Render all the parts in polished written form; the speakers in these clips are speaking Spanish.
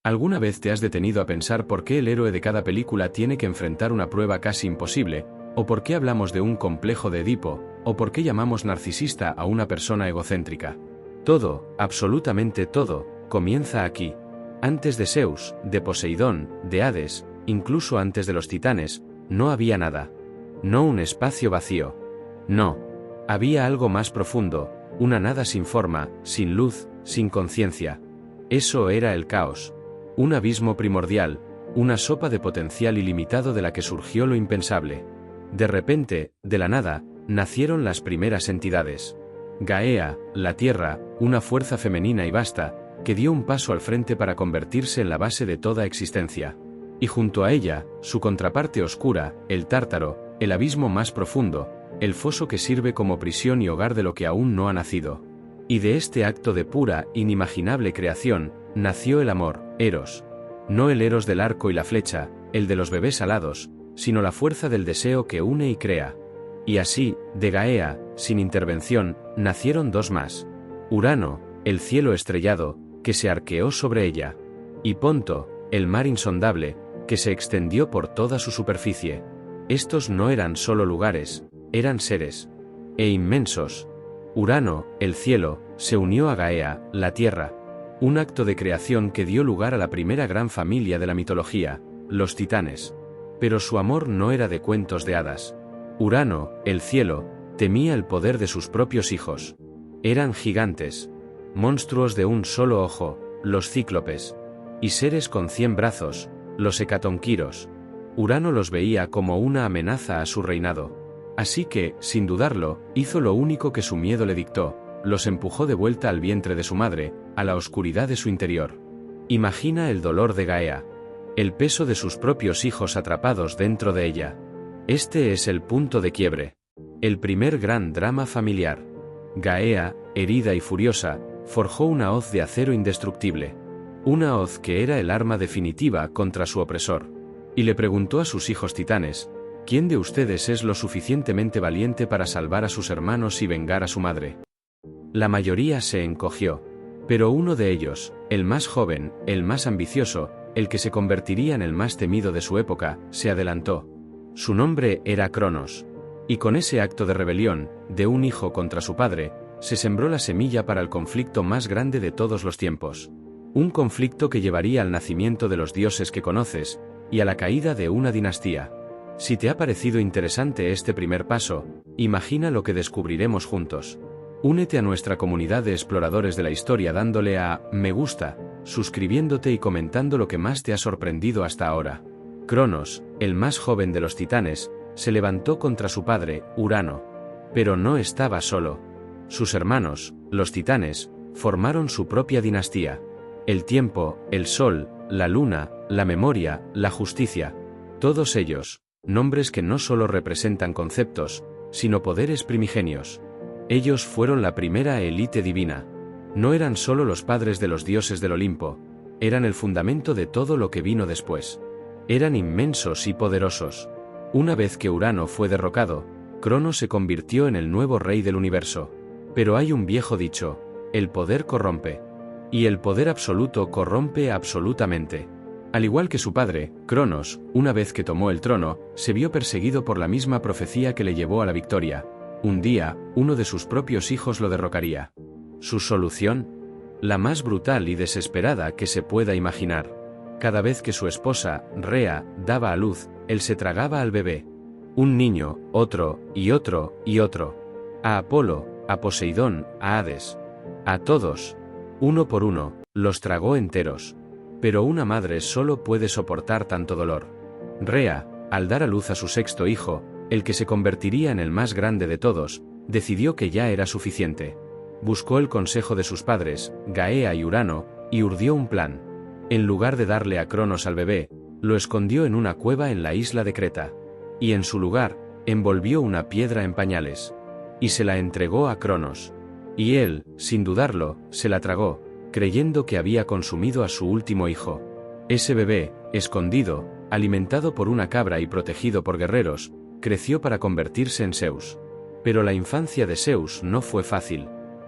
¿Alguna vez te has detenido a pensar por qué el héroe de cada película tiene que enfrentar una prueba casi imposible, o por qué hablamos de un complejo de Edipo, o por qué llamamos narcisista a una persona egocéntrica? Todo, absolutamente todo, comienza aquí. Antes de Zeus, de Poseidón, de Hades, incluso antes de los titanes, no había nada. No un espacio vacío. No. Había algo más profundo, una nada sin forma, sin luz, sin conciencia. Eso era el caos. Un abismo primordial, una sopa de potencial ilimitado de la que surgió lo impensable. De repente, de la nada, nacieron las primeras entidades. Gaea, la Tierra, una fuerza femenina y vasta, que dio un paso al frente para convertirse en la base de toda existencia. Y junto a ella, su contraparte oscura, el Tártaro, el abismo más profundo, el foso que sirve como prisión y hogar de lo que aún no ha nacido. Y de este acto de pura, inimaginable creación, nació el amor, Eros. No el Eros del arco y la flecha, el de los bebés alados, sino la fuerza del deseo que une y crea. Y así, de Gaea, sin intervención, nacieron dos más. Urano, el cielo estrellado, que se arqueó sobre ella. Y Ponto, el mar insondable, que se extendió por toda su superficie. Estos no eran solo lugares, eran seres. E inmensos. Urano, el cielo, se unió a Gaea, la tierra. Un acto de creación que dio lugar a la primera gran familia de la mitología, los titanes. Pero su amor no era de cuentos de hadas. Urano, el cielo, temía el poder de sus propios hijos. Eran gigantes. Monstruos de un solo ojo, los cíclopes. Y seres con 100 brazos, los hecatonquiros. Urano los veía como una amenaza a su reinado. Así que, sin dudarlo, hizo lo único que su miedo le dictó, los empujó de vuelta al vientre de su madre, a la oscuridad de su interior. Imagina el dolor de Gaea. El peso de sus propios hijos atrapados dentro de ella. Este es el punto de quiebre. El primer gran drama familiar. Gaea, herida y furiosa, forjó una hoz de acero indestructible. Una hoz que era el arma definitiva contra su opresor. Y le preguntó a sus hijos titanes, ¿quién de ustedes es lo suficientemente valiente para salvar a sus hermanos y vengar a su madre? La mayoría se encogió. Pero uno de ellos, el más joven, el más ambicioso, el que se convertiría en el más temido de su época, se adelantó. Su nombre era Cronos. Y con ese acto de rebelión, de un hijo contra su padre, se sembró la semilla para el conflicto más grande de todos los tiempos. Un conflicto que llevaría al nacimiento de los dioses que conoces, y a la caída de una dinastía. Si te ha parecido interesante este primer paso, imagina lo que descubriremos juntos. Únete a nuestra comunidad de exploradores de la historia dándole a me gusta, suscribiéndote y comentando lo que más te ha sorprendido hasta ahora. Cronos, el más joven de los titanes, se levantó contra su padre, Urano. Pero no estaba solo. Sus hermanos, los titanes, formaron su propia dinastía. El tiempo, el sol, la luna, la memoria, la justicia. Todos ellos, nombres que no solo representan conceptos, sino poderes primigenios. Ellos fueron la primera élite divina. No eran solo los padres de los dioses del Olimpo, eran el fundamento de todo lo que vino después. Eran inmensos y poderosos. Una vez que Urano fue derrocado, Cronos se convirtió en el nuevo rey del universo. Pero hay un viejo dicho, el poder corrompe. Y el poder absoluto corrompe absolutamente. Al igual que su padre, Cronos, una vez que tomó el trono, se vio perseguido por la misma profecía que le llevó a la victoria. Un día, uno de sus propios hijos lo derrocaría. ¿Su solución? La más brutal y desesperada que se pueda imaginar. Cada vez que su esposa, Rea, daba a luz, él se tragaba al bebé. Un niño, otro, y otro, y otro. A Apolo, a Poseidón, a Hades. A todos. Uno por uno, los tragó enteros. Pero una madre solo puede soportar tanto dolor. Rea, al dar a luz a su sexto hijo, el que se convertiría en el más grande de todos, decidió que ya era suficiente. Buscó el consejo de sus padres, Gaea y Urano, y urdió un plan. En lugar de darle a Cronos al bebé, lo escondió en una cueva en la isla de Creta. Y en su lugar, envolvió una piedra en pañales. Y se la entregó a Cronos. Y él, sin dudarlo, se la tragó, creyendo que había consumido a su último hijo. Ese bebé, escondido, alimentado por una cabra y protegido por guerreros, creció para convertirse en Zeus. Pero la infancia de Zeus no fue fácil.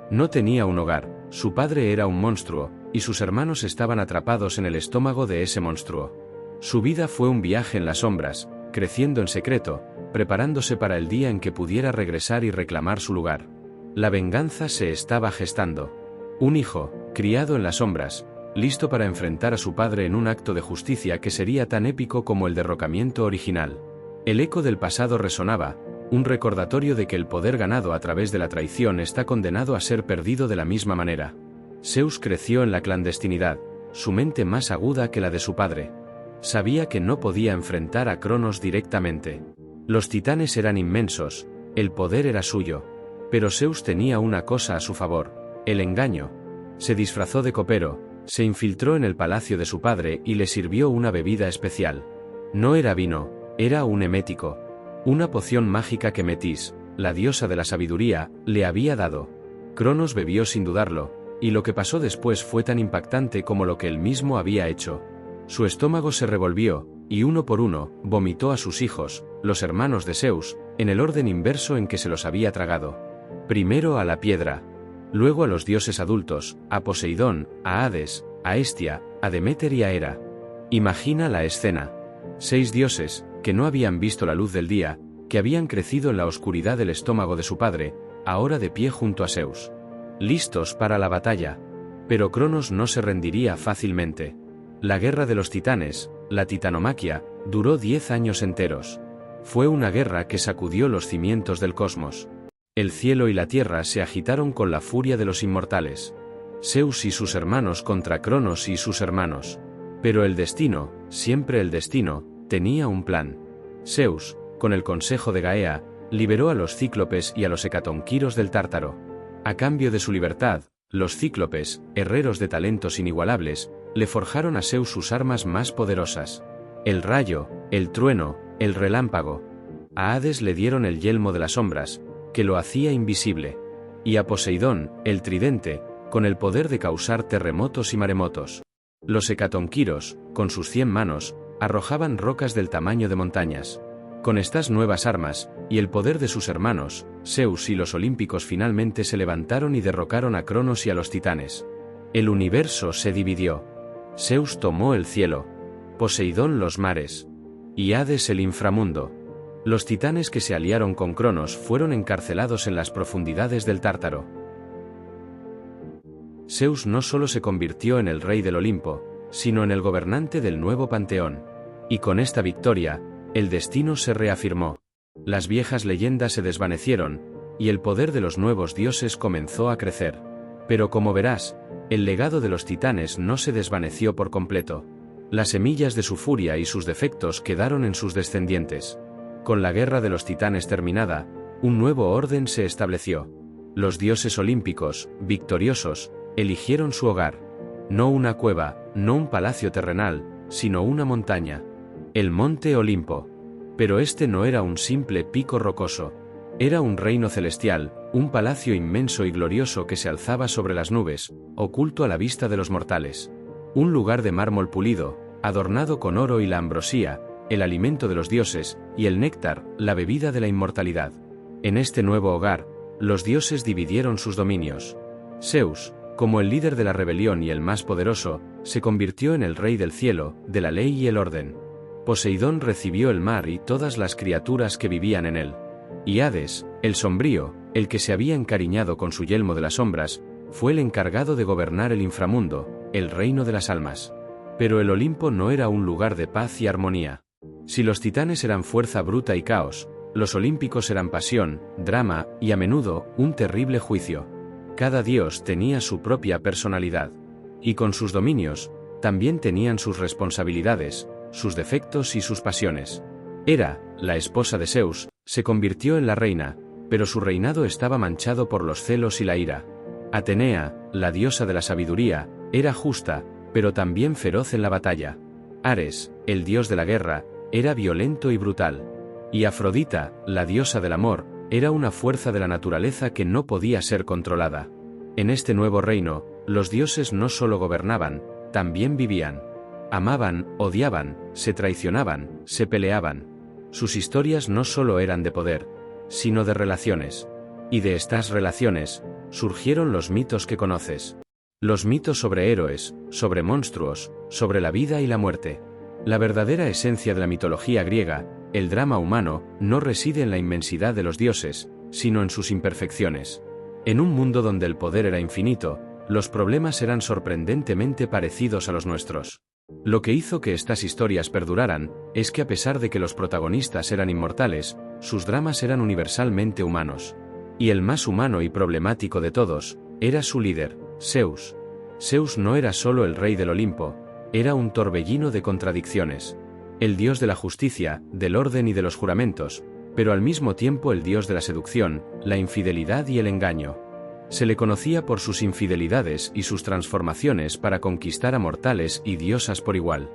No tenía un hogar, su padre era un monstruo, y sus hermanos estaban atrapados en el estómago de ese monstruo. Su vida fue un viaje en las sombras, creciendo en secreto, preparándose para el día en que pudiera regresar y reclamar su lugar. La venganza se estaba gestando. Un hijo, criado en las sombras, listo para enfrentar a su padre en un acto de justicia que sería tan épico como el derrocamiento original. El eco del pasado resonaba, un recordatorio de que el poder ganado a través de la traición está condenado a ser perdido de la misma manera. Zeus creció en la clandestinidad, su mente más aguda que la de su padre. Sabía que no podía enfrentar a Cronos directamente. Los titanes eran inmensos, el poder era suyo. Pero Zeus tenía una cosa a su favor: el engaño. Se disfrazó de copero, se infiltró en el palacio de su padre y le sirvió una bebida especial. No era vino, era un emético. Una poción mágica que Metis, la diosa de la sabiduría, le había dado. Cronos bebió sin dudarlo, y lo que pasó después fue tan impactante como lo que él mismo había hecho. Su estómago se revolvió, y uno por uno, vomitó a sus hijos, los hermanos de Zeus, en el orden inverso en que se los había tragado. Primero a la piedra, luego a los dioses adultos, a Poseidón, a Hades, a Hestia, a Deméter y a Hera. Imagina la escena. 6 dioses, que no habían visto la luz del día, que habían crecido en la oscuridad del estómago de su padre, ahora de pie junto a Zeus. Listos para la batalla. Pero Cronos no se rendiría fácilmente. La guerra de los titanes, la titanomaquia, duró 10 años enteros. Fue una guerra que sacudió los cimientos del cosmos. El cielo y la tierra se agitaron con la furia de los inmortales. Zeus y sus hermanos contra Cronos y sus hermanos. Pero el destino, siempre el destino, tenía un plan. Zeus, con el consejo de Gaea, liberó a los cíclopes y a los hecatonquiros del Tártaro. A cambio de su libertad, los cíclopes, herreros de talentos inigualables, le forjaron a Zeus sus armas más poderosas: el rayo, el trueno, el relámpago. A Hades le dieron el yelmo de las sombras, que lo hacía invisible. Y a Poseidón, el tridente, con el poder de causar terremotos y maremotos. Los hecatonquiros, con sus 100 manos, arrojaban rocas del tamaño de montañas. Con estas nuevas armas, y el poder de sus hermanos, Zeus y los olímpicos finalmente se levantaron y derrocaron a Cronos y a los titanes. El universo se dividió. Zeus tomó el cielo, Poseidón los mares, y Hades el inframundo. Los titanes que se aliaron con Cronos fueron encarcelados en las profundidades del Tártaro. Zeus no solo se convirtió en el rey del Olimpo, sino en el gobernante del nuevo panteón. Y con esta victoria, el destino se reafirmó. Las viejas leyendas se desvanecieron, y el poder de los nuevos dioses comenzó a crecer. Pero como verás, el legado de los titanes no se desvaneció por completo. Las semillas de su furia y sus defectos quedaron en sus descendientes. Con la guerra de los titanes terminada, un nuevo orden se estableció. Los dioses olímpicos, victoriosos, eligieron su hogar. No una cueva, no un palacio terrenal, sino una montaña. El monte Olimpo. Pero este no era un simple pico rocoso. Era un reino celestial, un palacio inmenso y glorioso que se alzaba sobre las nubes, oculto a la vista de los mortales. Un lugar de mármol pulido, adornado con oro y la ambrosía, el alimento de los dioses, y el néctar, la bebida de la inmortalidad. En este nuevo hogar, los dioses dividieron sus dominios. Zeus, como el líder de la rebelión y el más poderoso, se convirtió en el rey del cielo, de la ley y el orden. Poseidón recibió el mar y todas las criaturas que vivían en él. Y Hades, el sombrío, el que se había encariñado con su yelmo de las sombras, fue el encargado de gobernar el inframundo, el reino de las almas. Pero el Olimpo no era un lugar de paz y armonía. Si los titanes eran fuerza bruta y caos, los olímpicos eran pasión, drama y a menudo un terrible juicio. Cada dios tenía su propia personalidad. Y con sus dominios, también tenían sus responsabilidades, sus defectos y sus pasiones. Hera, la esposa de Zeus, se convirtió en la reina, pero su reinado estaba manchado por los celos y la ira. Atenea, la diosa de la sabiduría, era justa, pero también feroz en la batalla. Ares, el dios de la guerra, era violento y brutal. Y Afrodita, la diosa del amor, era una fuerza de la naturaleza que no podía ser controlada. En este nuevo reino, los dioses no solo gobernaban, también vivían. Amaban, odiaban, se traicionaban, se peleaban. Sus historias no solo eran de poder, sino de relaciones. Y de estas relaciones, surgieron los mitos que conoces. Los mitos sobre héroes, sobre monstruos, sobre la vida y la muerte. La verdadera esencia de la mitología griega, el drama humano, no reside en la inmensidad de los dioses, sino en sus imperfecciones. En un mundo donde el poder era infinito, los problemas eran sorprendentemente parecidos a los nuestros. Lo que hizo que estas historias perduraran, es que a pesar de que los protagonistas eran inmortales, sus dramas eran universalmente humanos. Y el más humano y problemático de todos, era su líder, Zeus. Zeus no era solo el rey del Olimpo, era un torbellino de contradicciones. El dios de la justicia, del orden y de los juramentos, pero al mismo tiempo el dios de la seducción, la infidelidad y el engaño. Se le conocía por sus infidelidades y sus transformaciones para conquistar a mortales y diosas por igual.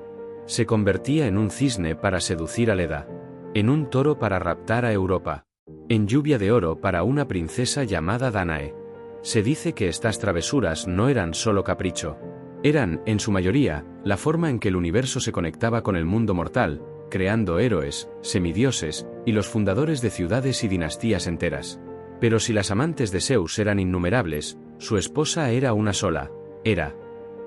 Se convertía en un cisne para seducir a Leda, en un toro para raptar a Europa, en lluvia de oro para una princesa llamada Danae. Se dice que estas travesuras no eran solo capricho. Eran, en su mayoría, la forma en que el universo se conectaba con el mundo mortal, creando héroes, semidioses, y los fundadores de ciudades y dinastías enteras. Pero si las amantes de Zeus eran innumerables, su esposa era una sola, Hera,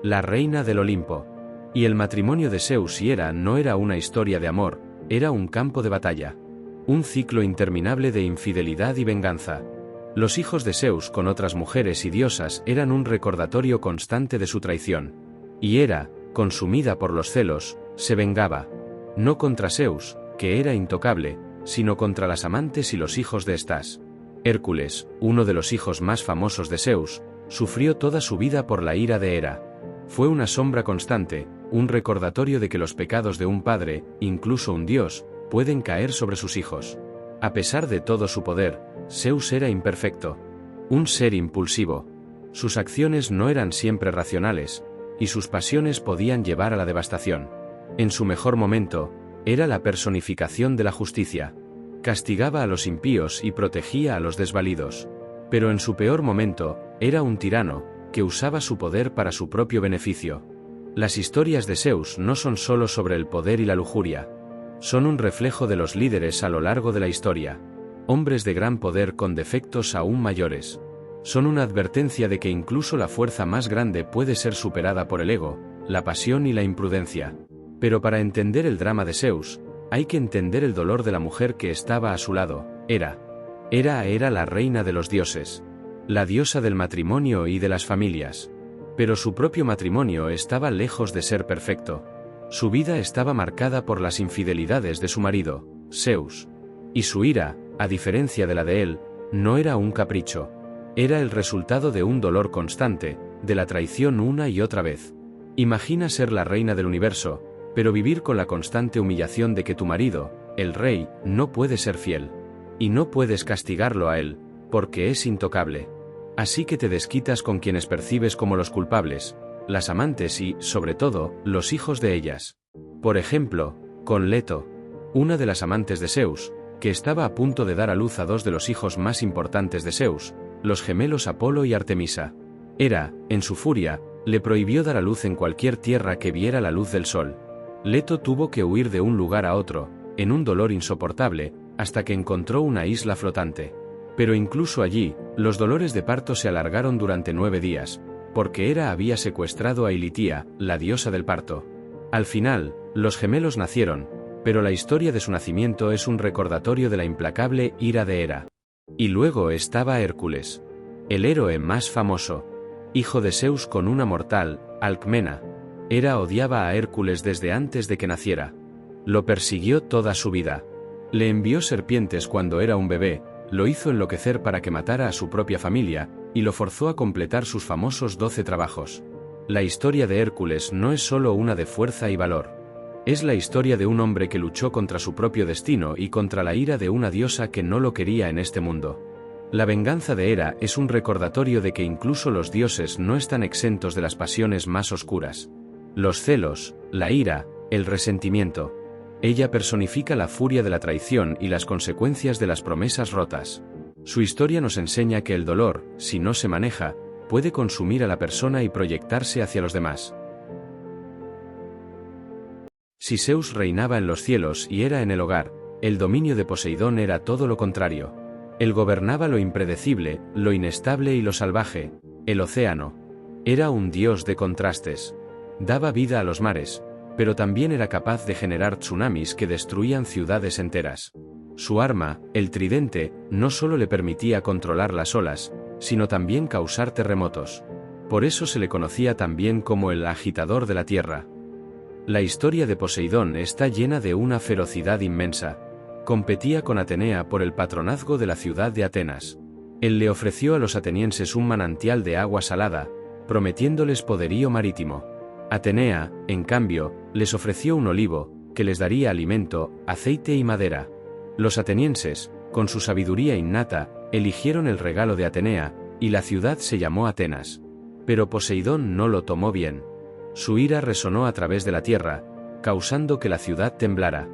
la reina del Olimpo. Y el matrimonio de Zeus y Hera no era una historia de amor, era un campo de batalla. Un ciclo interminable de infidelidad y venganza. Los hijos de Zeus con otras mujeres y diosas eran un recordatorio constante de su traición. Y Hera, consumida por los celos, se vengaba. No contra Zeus, que era intocable, sino contra las amantes y los hijos de estas. Hércules, uno de los hijos más famosos de Zeus, sufrió toda su vida por la ira de Hera. Fue una sombra constante, un recordatorio de que los pecados de un padre, incluso un dios, pueden caer sobre sus hijos. A pesar de todo su poder, Zeus era imperfecto, un ser impulsivo. Sus acciones no eran siempre racionales, y sus pasiones podían llevar a la devastación. En su mejor momento, era la personificación de la justicia. Castigaba a los impíos y protegía a los desvalidos. Pero en su peor momento, era un tirano, que usaba su poder para su propio beneficio. Las historias de Zeus no son solo sobre el poder y la lujuria. Son un reflejo de los líderes a lo largo de la historia. Hombres de gran poder con defectos aún mayores. Son una advertencia de que incluso la fuerza más grande puede ser superada por el ego, la pasión y la imprudencia. Pero para entender el drama de Zeus, hay que entender el dolor de la mujer que estaba a su lado, Hera. Hera era la reina de los dioses, la diosa del matrimonio y de las familias. Pero su propio matrimonio estaba lejos de ser perfecto. Su vida estaba marcada por las infidelidades de su marido, Zeus. Y su ira, a diferencia de la de él, no era un capricho. Era el resultado de un dolor constante, de la traición una y otra vez. Imagina ser la reina del universo, pero vivir con la constante humillación de que tu marido, el rey, no puede ser fiel. Y no puedes castigarlo a él, porque es intocable. Así que te desquitas con quienes percibes como los culpables, las amantes y, sobre todo, los hijos de ellas. Por ejemplo, con Leto, una de las amantes de Zeus, que estaba a punto de dar a luz a dos de los hijos más importantes de Zeus, los gemelos Apolo y Artemisa. Hera, en su furia, le prohibió dar a luz en cualquier tierra que viera la luz del sol. Leto tuvo que huir de un lugar a otro, en un dolor insoportable, hasta que encontró una isla flotante. Pero incluso allí, los dolores de parto se alargaron durante 9 días, porque Hera había secuestrado a Ilitia, la diosa del parto. Al final, los gemelos nacieron, pero la historia de su nacimiento es un recordatorio de la implacable ira de Hera. Y luego estaba Hércules, el héroe más famoso, hijo de Zeus con una mortal, Alcmena. Hera odiaba a Hércules desde antes de que naciera. Lo persiguió toda su vida. Le envió serpientes cuando era un bebé, lo hizo enloquecer para que matara a su propia familia, y lo forzó a completar sus famosos 12 trabajos. La historia de Hércules no es solo una de fuerza y valor. Es la historia de un hombre que luchó contra su propio destino y contra la ira de una diosa que no lo quería en este mundo. La venganza de Hera es un recordatorio de que incluso los dioses no están exentos de las pasiones más oscuras. Los celos, la ira, el resentimiento. Ella personifica la furia de la traición y las consecuencias de las promesas rotas. Su historia nos enseña que el dolor, si no se maneja, puede consumir a la persona y proyectarse hacia los demás. Si Zeus reinaba en los cielos y Hera en el hogar, el dominio de Poseidón era todo lo contrario. Él gobernaba lo impredecible, lo inestable y lo salvaje, el océano. Era un dios de contrastes. Daba vida a los mares, pero también era capaz de generar tsunamis que destruían ciudades enteras. Su arma, el tridente, no solo le permitía controlar las olas, sino también causar terremotos. Por eso se le conocía también como el agitador de la tierra. La historia de Poseidón está llena de una ferocidad inmensa. Competía con Atenea por el patronazgo de la ciudad de Atenas. Él le ofreció a los atenienses un manantial de agua salada, prometiéndoles poderío marítimo. Atenea, en cambio, les ofreció un olivo, que les daría alimento, aceite y madera. Los atenienses, con su sabiduría innata, eligieron el regalo de Atenea, y la ciudad se llamó Atenas. Pero Poseidón no lo tomó bien. Su ira resonó a través de la tierra, causando que la ciudad temblara.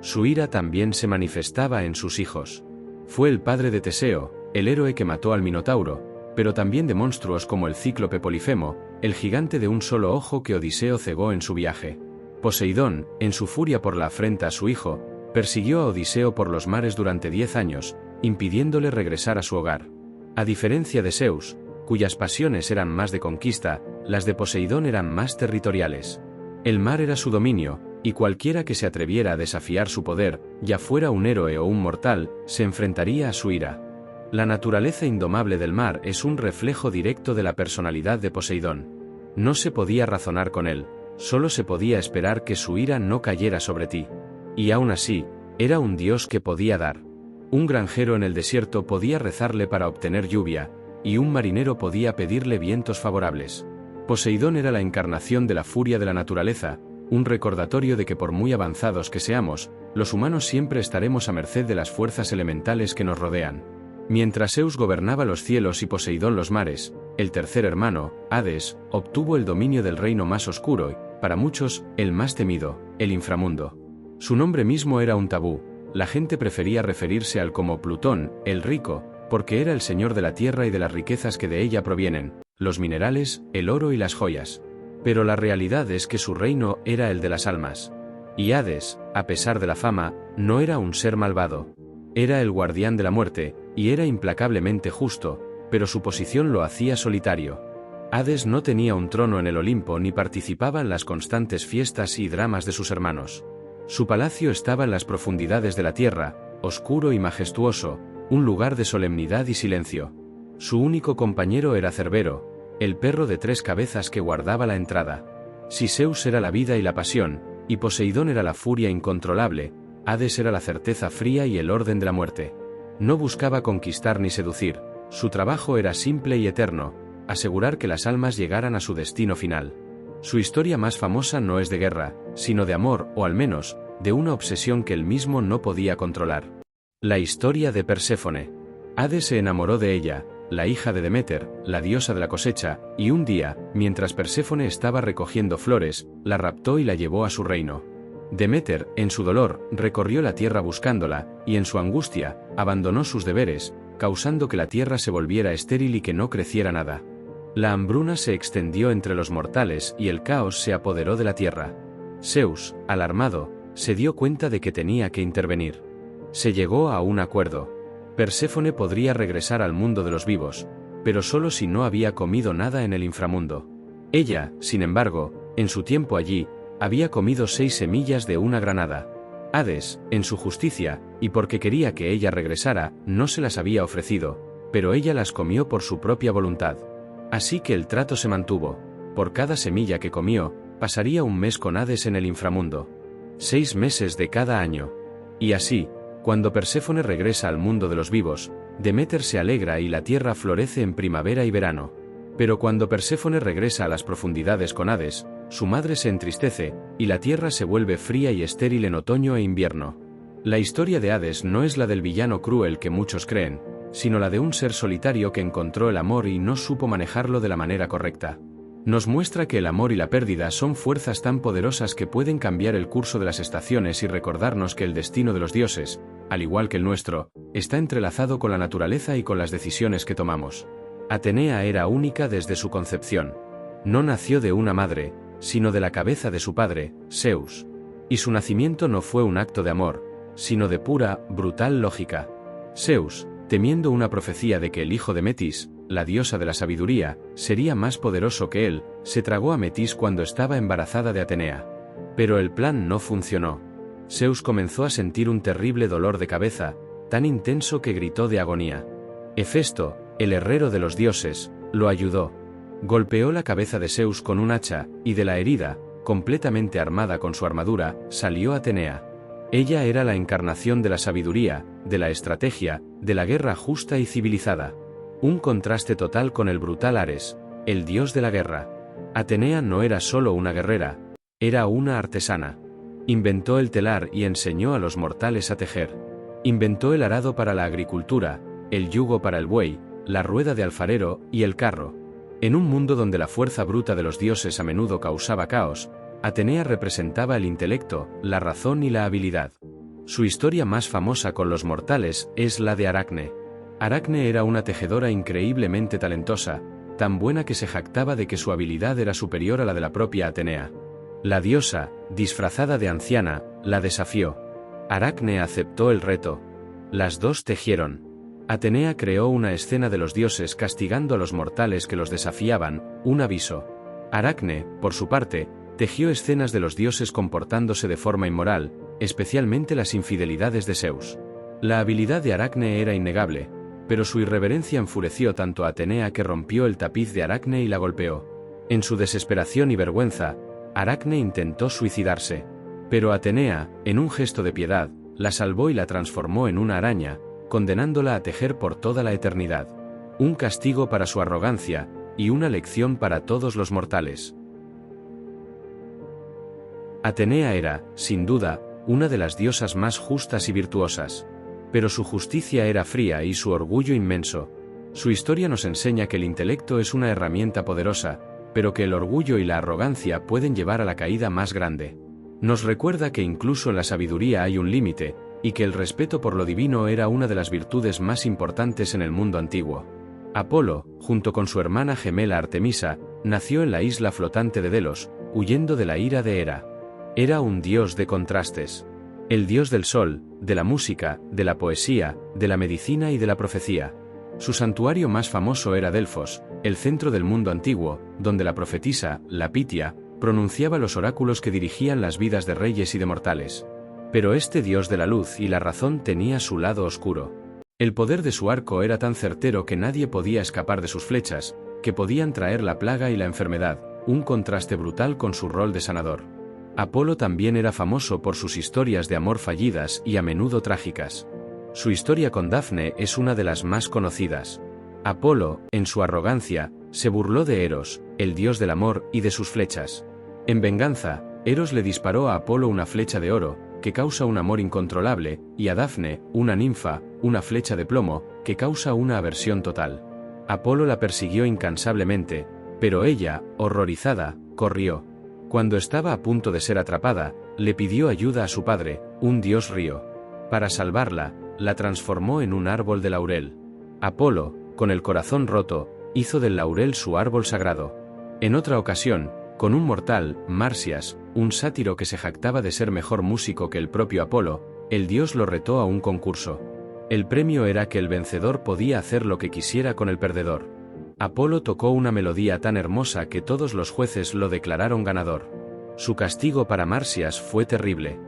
Su ira también se manifestaba en sus hijos. Fue el padre de Teseo, el héroe que mató al Minotauro, pero también de monstruos como el cíclope Polifemo, el gigante de un solo ojo que Odiseo cegó en su viaje. Poseidón, en su furia por la afrenta a su hijo, persiguió a Odiseo por los mares durante 10 años, impidiéndole regresar a su hogar. A diferencia de Zeus, cuyas pasiones eran más de conquista, las de Poseidón eran más territoriales. El mar era su dominio, y cualquiera que se atreviera a desafiar su poder, ya fuera un héroe o un mortal, se enfrentaría a su ira. La naturaleza indomable del mar es un reflejo directo de la personalidad de Poseidón. No se podía razonar con él, solo se podía esperar que su ira no cayera sobre ti. Y aún así, era un dios que podía dar. Un granjero en el desierto podía rezarle para obtener lluvia, y un marinero podía pedirle vientos favorables. Poseidón era la encarnación de la furia de la naturaleza, un recordatorio de que por muy avanzados que seamos, los humanos siempre estaremos a merced de las fuerzas elementales que nos rodean. Mientras Zeus gobernaba los cielos y Poseidón los mares, el tercer hermano, Hades, obtuvo el dominio del reino más oscuro y, para muchos, el más temido, el inframundo. Su nombre mismo era un tabú. La gente prefería referirse a él como Plutón, el rico, porque era el señor de la tierra y de las riquezas que de ella provienen, los minerales, el oro y las joyas. Pero la realidad es que su reino era el de las almas. Y Hades, a pesar de la fama, no era un ser malvado. Era el guardián de la muerte, y era implacablemente justo, pero su posición lo hacía solitario. Hades no tenía un trono en el Olimpo ni participaba en las constantes fiestas y dramas de sus hermanos. Su palacio estaba en las profundidades de la tierra, oscuro y majestuoso, un lugar de solemnidad y silencio. Su único compañero era Cerbero, el perro de 3 cabezas que guardaba la entrada. Si Zeus era la vida y la pasión, y Poseidón era la furia incontrolable, Hades era la certeza fría y el orden de la muerte. No buscaba conquistar ni seducir, su trabajo era simple y eterno, asegurar que las almas llegaran a su destino final. Su historia más famosa no es de guerra, sino de amor, o al menos, de una obsesión que él mismo no podía controlar. La historia de Perséfone. Hades se enamoró de ella, la hija de Deméter, la diosa de la cosecha, y un día, mientras Perséfone estaba recogiendo flores, la raptó y la llevó a su reino. Deméter, en su dolor, recorrió la tierra buscándola, y en su angustia, abandonó sus deberes, causando que la tierra se volviera estéril y que no creciera nada. La hambruna se extendió entre los mortales y el caos se apoderó de la tierra. Zeus, alarmado, se dio cuenta de que tenía que intervenir. Se llegó a un acuerdo. Perséfone podría regresar al mundo de los vivos, pero solo si no había comido nada en el inframundo. Ella, sin embargo, en su tiempo allí, había comido 6 semillas de una granada. Hades, en su justicia, y porque quería que ella regresara, no se las había ofrecido, pero ella las comió por su propia voluntad. Así que el trato se mantuvo. Por cada semilla que comió, pasaría un mes con Hades en el inframundo. 6 meses de cada año. Y así, cuando Perséfone regresa al mundo de los vivos, Deméter se alegra y la tierra florece en primavera y verano. Pero cuando Perséfone regresa a las profundidades con Hades, su madre se entristece, y la tierra se vuelve fría y estéril en otoño e invierno. La historia de Hades no es la del villano cruel que muchos creen, sino la de un ser solitario que encontró el amor y no supo manejarlo de la manera correcta. Nos muestra que el amor y la pérdida son fuerzas tan poderosas que pueden cambiar el curso de las estaciones y recordarnos que el destino de los dioses, al igual que el nuestro, está entrelazado con la naturaleza y con las decisiones que tomamos. Atenea era única desde su concepción. No nació de una madre, sino de la cabeza de su padre, Zeus. Y su nacimiento no fue un acto de amor, sino de pura, brutal lógica. Zeus, temiendo una profecía de que el hijo de Metis, la diosa de la sabiduría, sería más poderoso que él, se tragó a Metis cuando estaba embarazada de Atenea. Pero el plan no funcionó. Zeus comenzó a sentir un terrible dolor de cabeza, tan intenso que gritó de agonía. Hefesto, el herrero de los dioses, lo ayudó. Golpeó la cabeza de Zeus con un hacha, y de la herida, completamente armada con su armadura, salió Atenea. Ella era la encarnación de la sabiduría, de la estrategia, de la guerra justa y civilizada. Un contraste total con el brutal Ares, el dios de la guerra. Atenea no era solo una guerrera, era una artesana. Inventó el telar y enseñó a los mortales a tejer. Inventó el arado para la agricultura, el yugo para el buey, la rueda de alfarero y el carro. En un mundo donde la fuerza bruta de los dioses a menudo causaba caos, Atenea representaba el intelecto, la razón y la habilidad. Su historia más famosa con los mortales es la de Aracne. Aracne era una tejedora increíblemente talentosa, tan buena que se jactaba de que su habilidad era superior a la de la propia Atenea. La diosa, disfrazada de anciana, la desafió. Aracne aceptó el reto. Las dos tejieron. Atenea creó una escena de los dioses castigando a los mortales que los desafiaban, un aviso. Aracne, por su parte, tejió escenas de los dioses comportándose de forma inmoral, especialmente las infidelidades de Zeus. La habilidad de Aracne era innegable, pero su irreverencia enfureció tanto a Atenea que rompió el tapiz de Aracne y la golpeó. En su desesperación y vergüenza, Aracne intentó suicidarse. Pero Atenea, en un gesto de piedad, la salvó y la transformó en una araña, condenándola a tejer por toda la eternidad. Un castigo para su arrogancia, y una lección para todos los mortales. Atenea era, sin duda, una de las diosas más justas y virtuosas. Pero su justicia era fría y su orgullo inmenso. Su historia nos enseña que el intelecto es una herramienta poderosa, pero que el orgullo y la arrogancia pueden llevar a la caída más grande. Nos recuerda que incluso en la sabiduría hay un límite, y que el respeto por lo divino era una de las virtudes más importantes en el mundo antiguo. Apolo, junto con su hermana gemela Artemisa, nació en la isla flotante de Delos, huyendo de la ira de Hera. Era un dios de contrastes. El dios del sol, de la música, de la poesía, de la medicina y de la profecía. Su santuario más famoso era Delfos, el centro del mundo antiguo, donde la profetisa, la Pitia, pronunciaba los oráculos que dirigían las vidas de reyes y de mortales. Pero este dios de la luz y la razón tenía su lado oscuro. El poder de su arco era tan certero que nadie podía escapar de sus flechas, que podían traer la plaga y la enfermedad, un contraste brutal con su rol de sanador. Apolo también era famoso por sus historias de amor fallidas y a menudo trágicas. Su historia con Dafne es una de las más conocidas. Apolo, en su arrogancia, se burló de Eros, el dios del amor, y de sus flechas. En venganza, Eros le disparó a Apolo una flecha de oro, que causa un amor incontrolable, y a Dafne, una ninfa, una flecha de plomo, que causa una aversión total. Apolo la persiguió incansablemente, pero ella, horrorizada, corrió. Cuando estaba a punto de ser atrapada, le pidió ayuda a su padre, un dios río. Para salvarla, la transformó en un árbol de laurel. Apolo, con el corazón roto, hizo del laurel su árbol sagrado. En otra ocasión, con un mortal, Marsias, un sátiro que se jactaba de ser mejor músico que el propio Apolo, el dios lo retó a un concurso. El premio era que el vencedor podía hacer lo que quisiera con el perdedor. Apolo tocó una melodía tan hermosa que todos los jueces lo declararon ganador. Su castigo para Marsias fue terrible.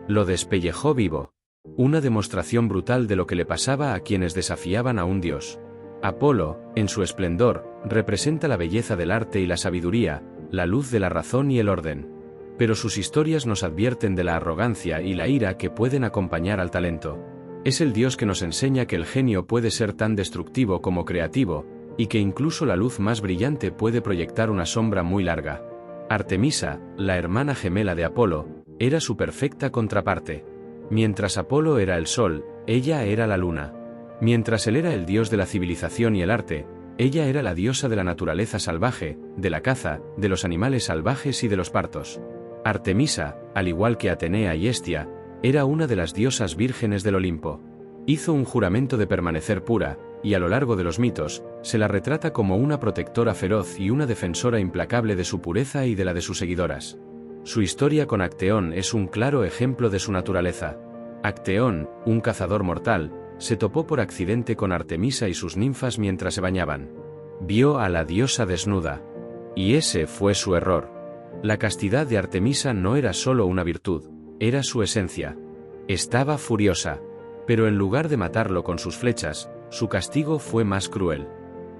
Lo despellejó vivo. Una demostración brutal de lo que le pasaba a quienes desafiaban a un dios. Apolo, en su esplendor, representa la belleza del arte y la sabiduría, la luz de la razón y el orden. Pero sus historias nos advierten de la arrogancia y la ira que pueden acompañar al talento. Es el dios que nos enseña que el genio puede ser tan destructivo como creativo, y que incluso la luz más brillante puede proyectar una sombra muy larga. Artemisa, la hermana gemela de Apolo, era su perfecta contraparte. Mientras Apolo era el sol, ella era la luna. Mientras él era el dios de la civilización y el arte, ella era la diosa de la naturaleza salvaje, de la caza, de los animales salvajes y de los partos. Artemisa, al igual que Atenea y Hestia, era una de las diosas vírgenes del Olimpo. Hizo un juramento de permanecer pura, y a lo largo de los mitos, se la retrata como una protectora feroz y una defensora implacable de su pureza y de la de sus seguidoras. Su historia con Acteón es un claro ejemplo de su naturaleza. Acteón, un cazador mortal, se topó por accidente con Artemisa y sus ninfas mientras se bañaban. Vio a la diosa desnuda. Y ese fue su error. La castidad de Artemisa no era solo una virtud, era su esencia. Estaba furiosa. Pero en lugar de matarlo con sus flechas, su castigo fue más cruel.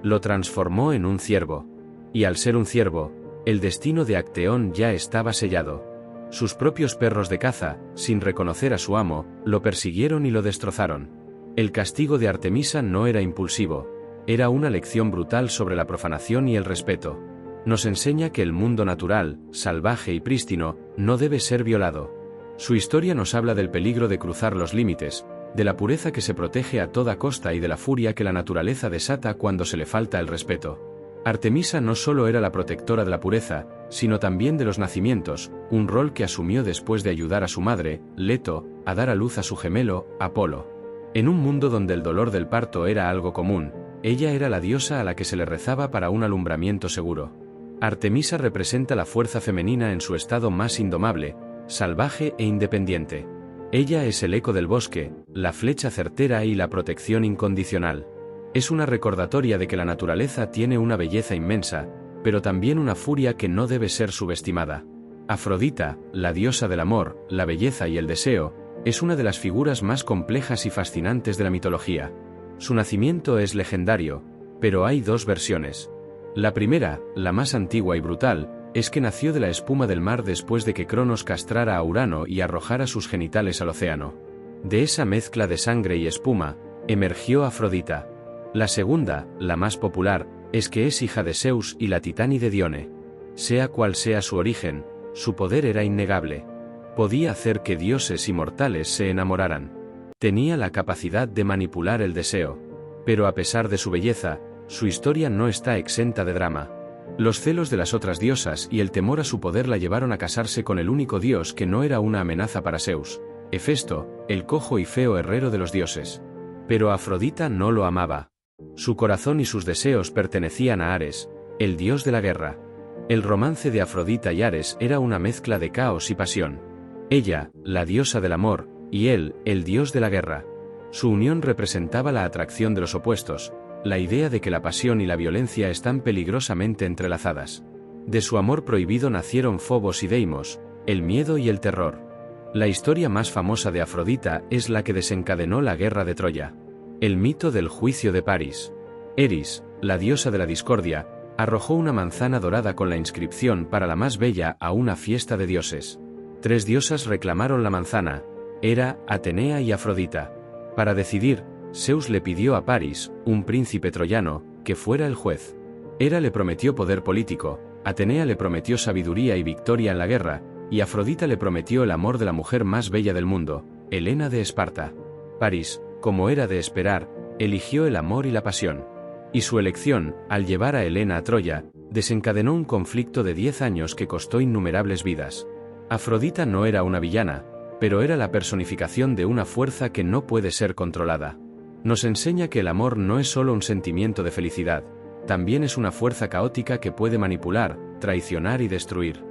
Lo transformó en un ciervo. Y al ser un ciervo, el destino de Acteón ya estaba sellado. Sus propios perros de caza, sin reconocer a su amo, lo persiguieron y lo destrozaron. El castigo de Artemisa no era impulsivo, era una lección brutal sobre la profanación y el respeto. Nos enseña que el mundo natural, salvaje y prístino, no debe ser violado. Su historia nos habla del peligro de cruzar los límites, de la pureza que se protege a toda costa y de la furia que la naturaleza desata cuando se le falta el respeto. Artemisa no solo era la protectora de la pureza, sino también de los nacimientos, un rol que asumió después de ayudar a su madre, Leto, a dar a luz a su gemelo, Apolo. En un mundo donde el dolor del parto era algo común, ella era la diosa a la que se le rezaba para un alumbramiento seguro. Artemisa representa la fuerza femenina en su estado más indomable, salvaje e independiente. Ella es el eco del bosque, la flecha certera y la protección incondicional. Es una recordatoria de que la naturaleza tiene una belleza inmensa, pero también una furia que no debe ser subestimada. Afrodita, la diosa del amor, la belleza y el deseo, es una de las figuras más complejas y fascinantes de la mitología. Su nacimiento es legendario, pero hay dos versiones. La primera, la más antigua y brutal, es que nació de la espuma del mar después de que Cronos castrara a Urano y arrojara sus genitales al océano. De esa mezcla de sangre y espuma, emergió Afrodita. La segunda, la más popular, es que es hija de Zeus y la titánide Dione. Sea cual sea su origen, su poder era innegable. Podía hacer que dioses y mortales se enamoraran. Tenía la capacidad de manipular el deseo. Pero a pesar de su belleza, su historia no está exenta de drama. Los celos de las otras diosas y el temor a su poder la llevaron a casarse con el único dios que no era una amenaza para Zeus, Hefesto, el cojo y feo herrero de los dioses. Pero Afrodita no lo amaba. Su corazón y sus deseos pertenecían a Ares, el dios de la guerra. El romance de Afrodita y Ares era una mezcla de caos y pasión. Ella, la diosa del amor, y él, el dios de la guerra. Su unión representaba la atracción de los opuestos, la idea de que la pasión y la violencia están peligrosamente entrelazadas. De su amor prohibido nacieron Fobos y Deimos, el miedo y el terror. La historia más famosa de Afrodita es la que desencadenó la guerra de Troya. El mito del juicio de París. Eris, la diosa de la discordia, arrojó una manzana dorada con la inscripción para la más bella a una fiesta de dioses. 3 diosas reclamaron la manzana, Hera, Atenea y Afrodita. Para decidir, Zeus le pidió a París, un príncipe troyano, que fuera el juez. Hera le prometió poder político, Atenea le prometió sabiduría y victoria en la guerra, y Afrodita le prometió el amor de la mujer más bella del mundo, Helena de Esparta. París, como era de esperar, eligió el amor y la pasión. Y su elección, al llevar a Helena a Troya, desencadenó un conflicto de 10 años que costó innumerables vidas. Afrodita no era una villana, pero era la personificación de una fuerza que no puede ser controlada. Nos enseña que el amor no es solo un sentimiento de felicidad, también es una fuerza caótica que puede manipular, traicionar y destruir.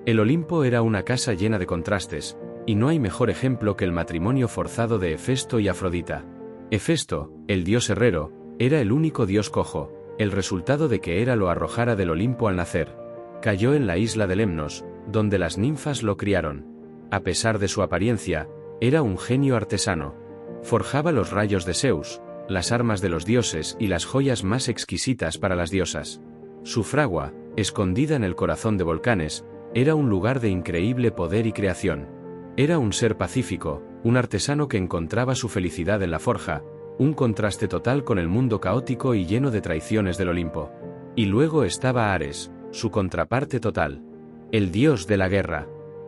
El Olimpo era una casa llena de contrastes, y no hay mejor ejemplo que el matrimonio forzado de Hefesto y Afrodita. Hefesto, el dios herrero, era el único dios cojo, el resultado de que Hera lo arrojara del Olimpo al nacer. Cayó en la isla de Lemnos, donde las ninfas lo criaron. A pesar de su apariencia, era un genio artesano. Forjaba los rayos de Zeus, las armas de los dioses y las joyas más exquisitas para las diosas. Su fragua, escondida en el corazón de volcanes, era un lugar de increíble poder y creación. Era un ser pacífico, un artesano que encontraba su felicidad en la forja, un contraste total con el mundo caótico y lleno de traiciones del Olimpo. Y luego estaba Ares, su contraparte total. El dios de la guerra.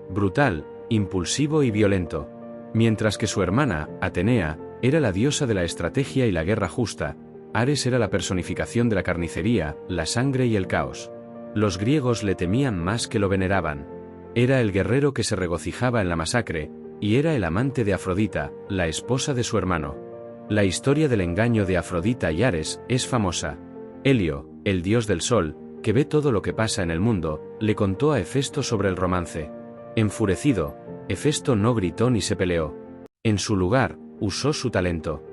Brutal, impulsivo y violento. Mientras que su hermana, Atenea, era la diosa de la estrategia y la guerra justa, Ares era la personificación de la carnicería, la sangre y el caos. Los griegos le temían más que lo veneraban. Era el guerrero que se regocijaba en la masacre, y era el amante de Afrodita, la esposa de su hermano. La historia del engaño de Afrodita y Ares es famosa. Helio, el dios del sol, que ve todo lo que pasa en el mundo, le contó a Hefesto sobre el romance. Enfurecido, Hefesto no gritó ni se peleó. En su lugar, usó su talento.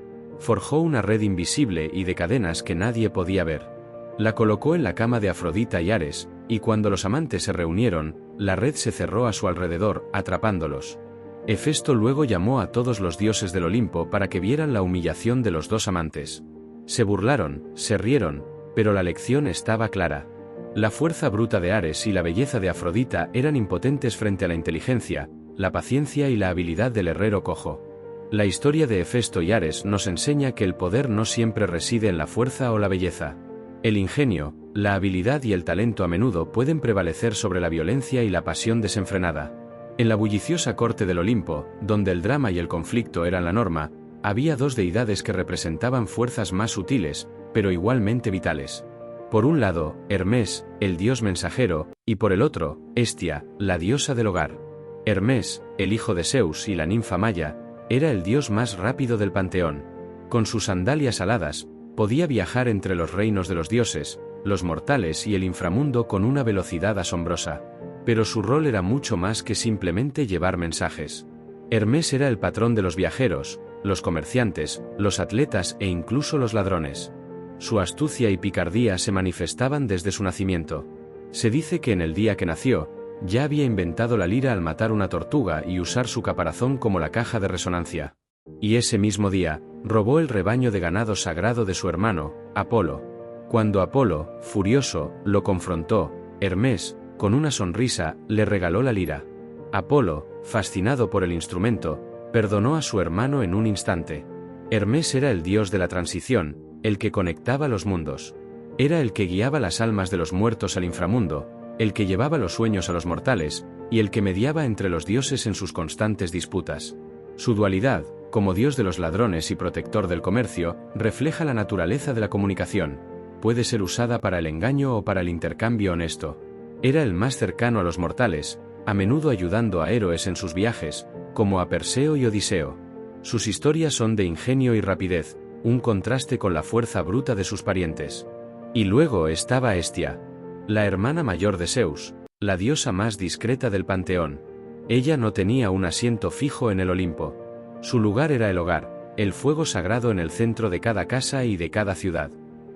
Forjó una red invisible y de cadenas que nadie podía ver. La colocó en la cama de Afrodita y Ares, y cuando los amantes se reunieron, la red se cerró a su alrededor, atrapándolos. Hefesto luego llamó a todos los dioses del Olimpo para que vieran la humillación de los dos amantes. Se burlaron, se rieron, pero la lección estaba clara. La fuerza bruta de Ares y la belleza de Afrodita eran impotentes frente a la inteligencia, la paciencia y la habilidad del herrero cojo. La historia de Hefesto y Ares nos enseña que el poder no siempre reside en la fuerza o la belleza. El ingenio, la habilidad y el talento a menudo pueden prevalecer sobre la violencia y la pasión desenfrenada. En la bulliciosa corte del Olimpo, donde el drama y el conflicto eran la norma, había dos deidades que representaban fuerzas más sutiles, pero igualmente vitales. Por un lado, Hermes, el dios mensajero, y por el otro, Hestia, la diosa del hogar. Hermes, el hijo de Zeus y la ninfa Maya, era el dios más rápido del panteón. Con sus sandalias aladas, podía viajar entre los reinos de los dioses, los mortales y el inframundo con una velocidad asombrosa. Pero su rol era mucho más que simplemente llevar mensajes. Hermes era el patrón de los viajeros, los comerciantes, los atletas e incluso los ladrones. Su astucia y picardía se manifestaban desde su nacimiento. Se dice que en el día que nació, ya había inventado la lira al matar una tortuga y usar su caparazón como la caja de resonancia. Y ese mismo día, robó el rebaño de ganado sagrado de su hermano, Apolo. Cuando Apolo, furioso, lo confrontó, Hermes, con una sonrisa, le regaló la lira. Apolo, fascinado por el instrumento, perdonó a su hermano en un instante. Hermes era el dios de la transición, el que conectaba los mundos. Era el que guiaba las almas de los muertos al inframundo, el que llevaba los sueños a los mortales, y el que mediaba entre los dioses en sus constantes disputas. Su dualidad, como dios de los ladrones y protector del comercio, refleja la naturaleza de la comunicación. Puede ser usada para el engaño o para el intercambio honesto. Era el más cercano a los mortales, a menudo ayudando a héroes en sus viajes, como a Perseo y Odiseo. Sus historias son de ingenio y rapidez, un contraste con la fuerza bruta de sus parientes. Y luego estaba Hestia, la hermana mayor de Zeus, la diosa más discreta del panteón. Ella no tenía un asiento fijo en el Olimpo. Su lugar era el hogar, el fuego sagrado en el centro de cada casa y de cada ciudad.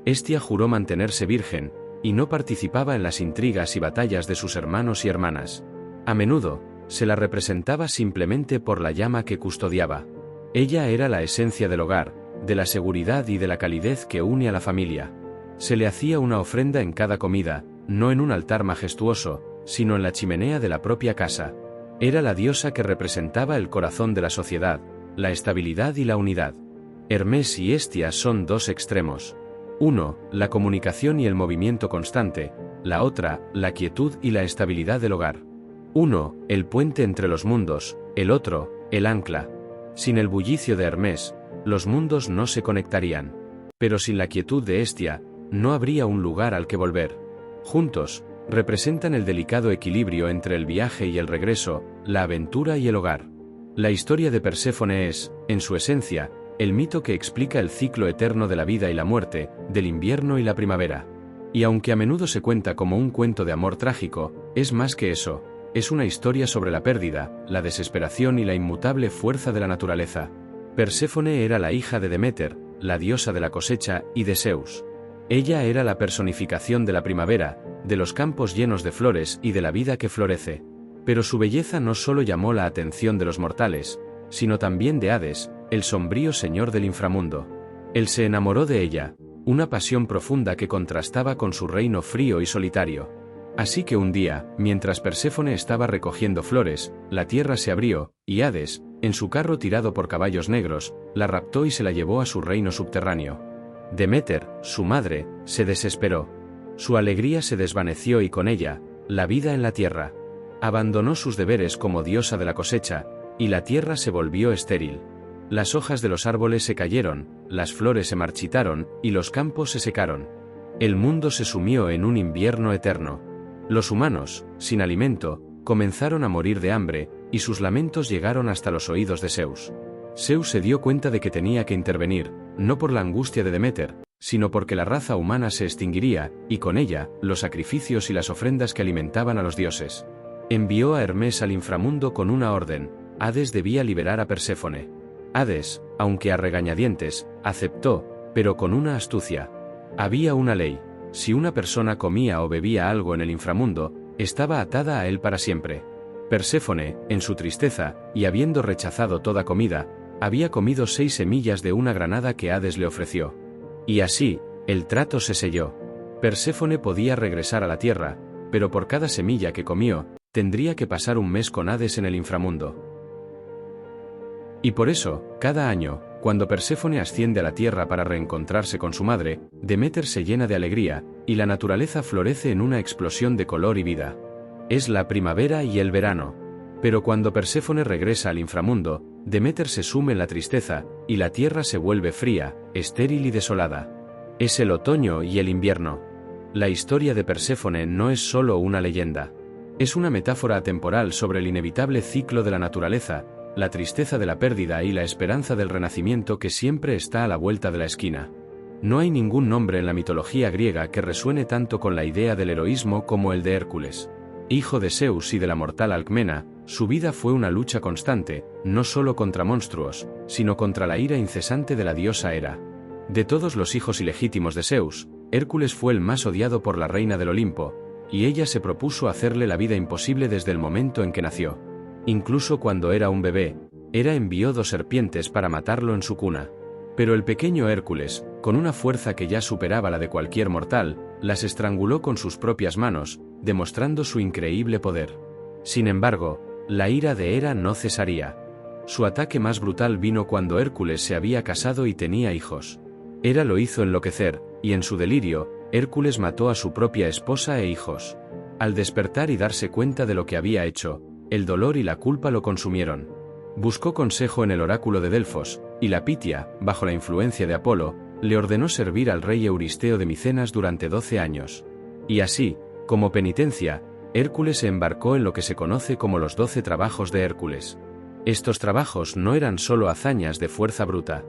Hestia juró mantenerse virgen, y no participaba en las intrigas y batallas de sus hermanos y hermanas. A menudo, se la representaba simplemente por la llama que custodiaba. Ella era la esencia del hogar, de la seguridad y de la calidez que une a la familia. Se le hacía una ofrenda en cada comida, no en un altar majestuoso, sino en la chimenea de la propia casa. Era la diosa que representaba el corazón de la sociedad, la estabilidad y la unidad. Hermes y Hestia son dos extremos. Uno, la comunicación y el movimiento constante, la otra, la quietud y la estabilidad del hogar. Uno, el puente entre los mundos, el otro, el ancla. Sin el bullicio de Hermes, los mundos no se conectarían. Pero sin la quietud de Hestia, no habría un lugar al que volver. Juntos, representan el delicado equilibrio entre el viaje y el regreso, la aventura y el hogar. La historia de Perséfone es, en su esencia, el mito que explica el ciclo eterno de la vida y la muerte, del invierno y la primavera. Y aunque a menudo se cuenta como un cuento de amor trágico, es más que eso, es una historia sobre la pérdida, la desesperación y la inmutable fuerza de la naturaleza. Perséfone era la hija de Deméter, la diosa de la cosecha, y de Zeus. Ella era la personificación de la primavera, de los campos llenos de flores y de la vida que florece. Pero su belleza no solo llamó la atención de los mortales, sino también de Hades, el sombrío señor del inframundo. Él se enamoró de ella, una pasión profunda que contrastaba con su reino frío y solitario. Así que un día, mientras Perséfone estaba recogiendo flores, la tierra se abrió, y Hades, en su carro tirado por caballos negros, la raptó y se la llevó a su reino subterráneo. Deméter, su madre, se desesperó. Su alegría se desvaneció y con ella, la vida en la tierra. Abandonó sus deberes como diosa de la cosecha, y la tierra se volvió estéril. Las hojas de los árboles se cayeron, las flores se marchitaron, y los campos se secaron. El mundo se sumió en un invierno eterno. Los humanos, sin alimento, comenzaron a morir de hambre, y sus lamentos llegaron hasta los oídos de Zeus. Zeus se dio cuenta de que tenía que intervenir, no por la angustia de Deméter, sino porque la raza humana se extinguiría, y con ella, los sacrificios y las ofrendas que alimentaban a los dioses. Envió a Hermes al inframundo con una orden: Hades debía liberar a Perséfone. Hades, aunque a regañadientes, Aceptó, pero con una astucia. Había una ley: si una persona comía o bebía algo en el inframundo, estaba atada a él para siempre. Perséfone, en su tristeza, y habiendo rechazado toda comida, había comido 6 semillas de una granada que Hades le ofreció. Y así, el trato se selló. Perséfone podía regresar a la tierra, pero por cada semilla que comió, tendría que pasar un mes con Hades en el inframundo. Y por eso, cada año, cuando Perséfone asciende a la tierra para reencontrarse con su madre, Deméter se llena de alegría, y la naturaleza florece en una explosión de color y vida. Es la primavera y el verano. Pero cuando Perséfone regresa al inframundo, Deméter se sume en la tristeza, y la tierra se vuelve fría, estéril y desolada. Es el otoño y el invierno. La historia de Perséfone no es solo una leyenda. Es una metáfora atemporal sobre el inevitable ciclo de la naturaleza, la tristeza de la pérdida y la esperanza del renacimiento que siempre está a la vuelta de la esquina. No hay ningún nombre en la mitología griega que resuene tanto con la idea del heroísmo como el de Hércules. Hijo de Zeus y de la mortal Alcmena, su vida fue una lucha constante, no solo contra monstruos, sino contra la ira incesante de la diosa Hera. De todos los hijos ilegítimos de Zeus, Hércules fue el más odiado por la reina del Olimpo, y ella se propuso hacerle la vida imposible desde el momento en que nació. Incluso cuando era un bebé, Hera envió 2 serpientes para matarlo en su cuna. Pero el pequeño Hércules, con una fuerza que ya superaba la de cualquier mortal, las estranguló con sus propias manos, demostrando su increíble poder. Sin embargo, la ira de Hera no cesaría. Su ataque más brutal vino cuando Hércules se había casado y tenía hijos. Hera lo hizo enloquecer, y en su delirio, Hércules mató a su propia esposa e hijos. Al despertar y darse cuenta de lo que había hecho, el dolor y la culpa lo consumieron. Buscó consejo en el oráculo de Delfos, y la Pitia, bajo la influencia de Apolo, le ordenó servir al rey Euristeo de Micenas durante 12 años. Y así, como penitencia, Hércules se embarcó en lo que se conoce como los 12 trabajos de Hércules. Estos trabajos no eran solo hazañas de fuerza bruta.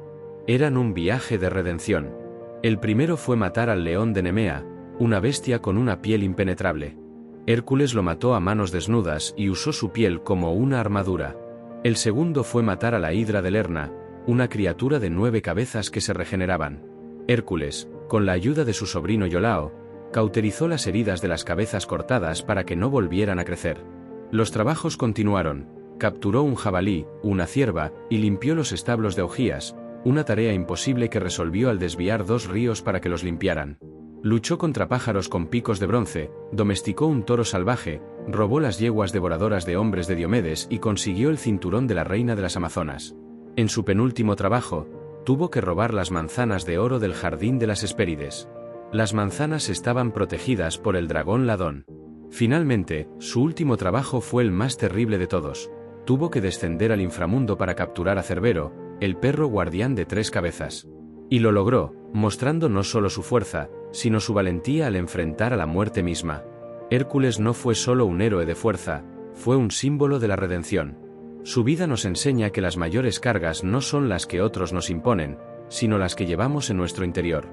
Eran un viaje de redención. El primero fue matar al león de Nemea, una bestia con una piel impenetrable. Hércules lo mató a manos desnudas y usó su piel como una armadura. El segundo fue matar a la hidra de Lerna, una criatura de 9 cabezas que se regeneraban. Hércules, con la ayuda de su sobrino Iolao, cauterizó las heridas de las cabezas cortadas para que no volvieran a crecer. Los trabajos continuaron. Capturó un jabalí, una cierva, y limpió los establos de Ogías, una tarea imposible que resolvió al desviar 2 ríos para que los limpiaran. Luchó contra pájaros con picos de bronce, domesticó un toro salvaje, robó las yeguas devoradoras de hombres de Diomedes y consiguió el cinturón de la reina de las Amazonas. En su penúltimo trabajo, tuvo que robar las manzanas de oro del jardín de las Hespérides. Las manzanas estaban protegidas por el dragón Ladón. Finalmente, su último trabajo fue el más terrible de todos. Tuvo que descender al inframundo para capturar a Cerbero, el perro guardián de 3 cabezas. Y lo logró, mostrando no solo su fuerza, sino su valentía al enfrentar a la muerte misma. Hércules no fue solo un héroe de fuerza, fue un símbolo de la redención. Su vida nos enseña que las mayores cargas no son las que otros nos imponen, sino las que llevamos en nuestro interior.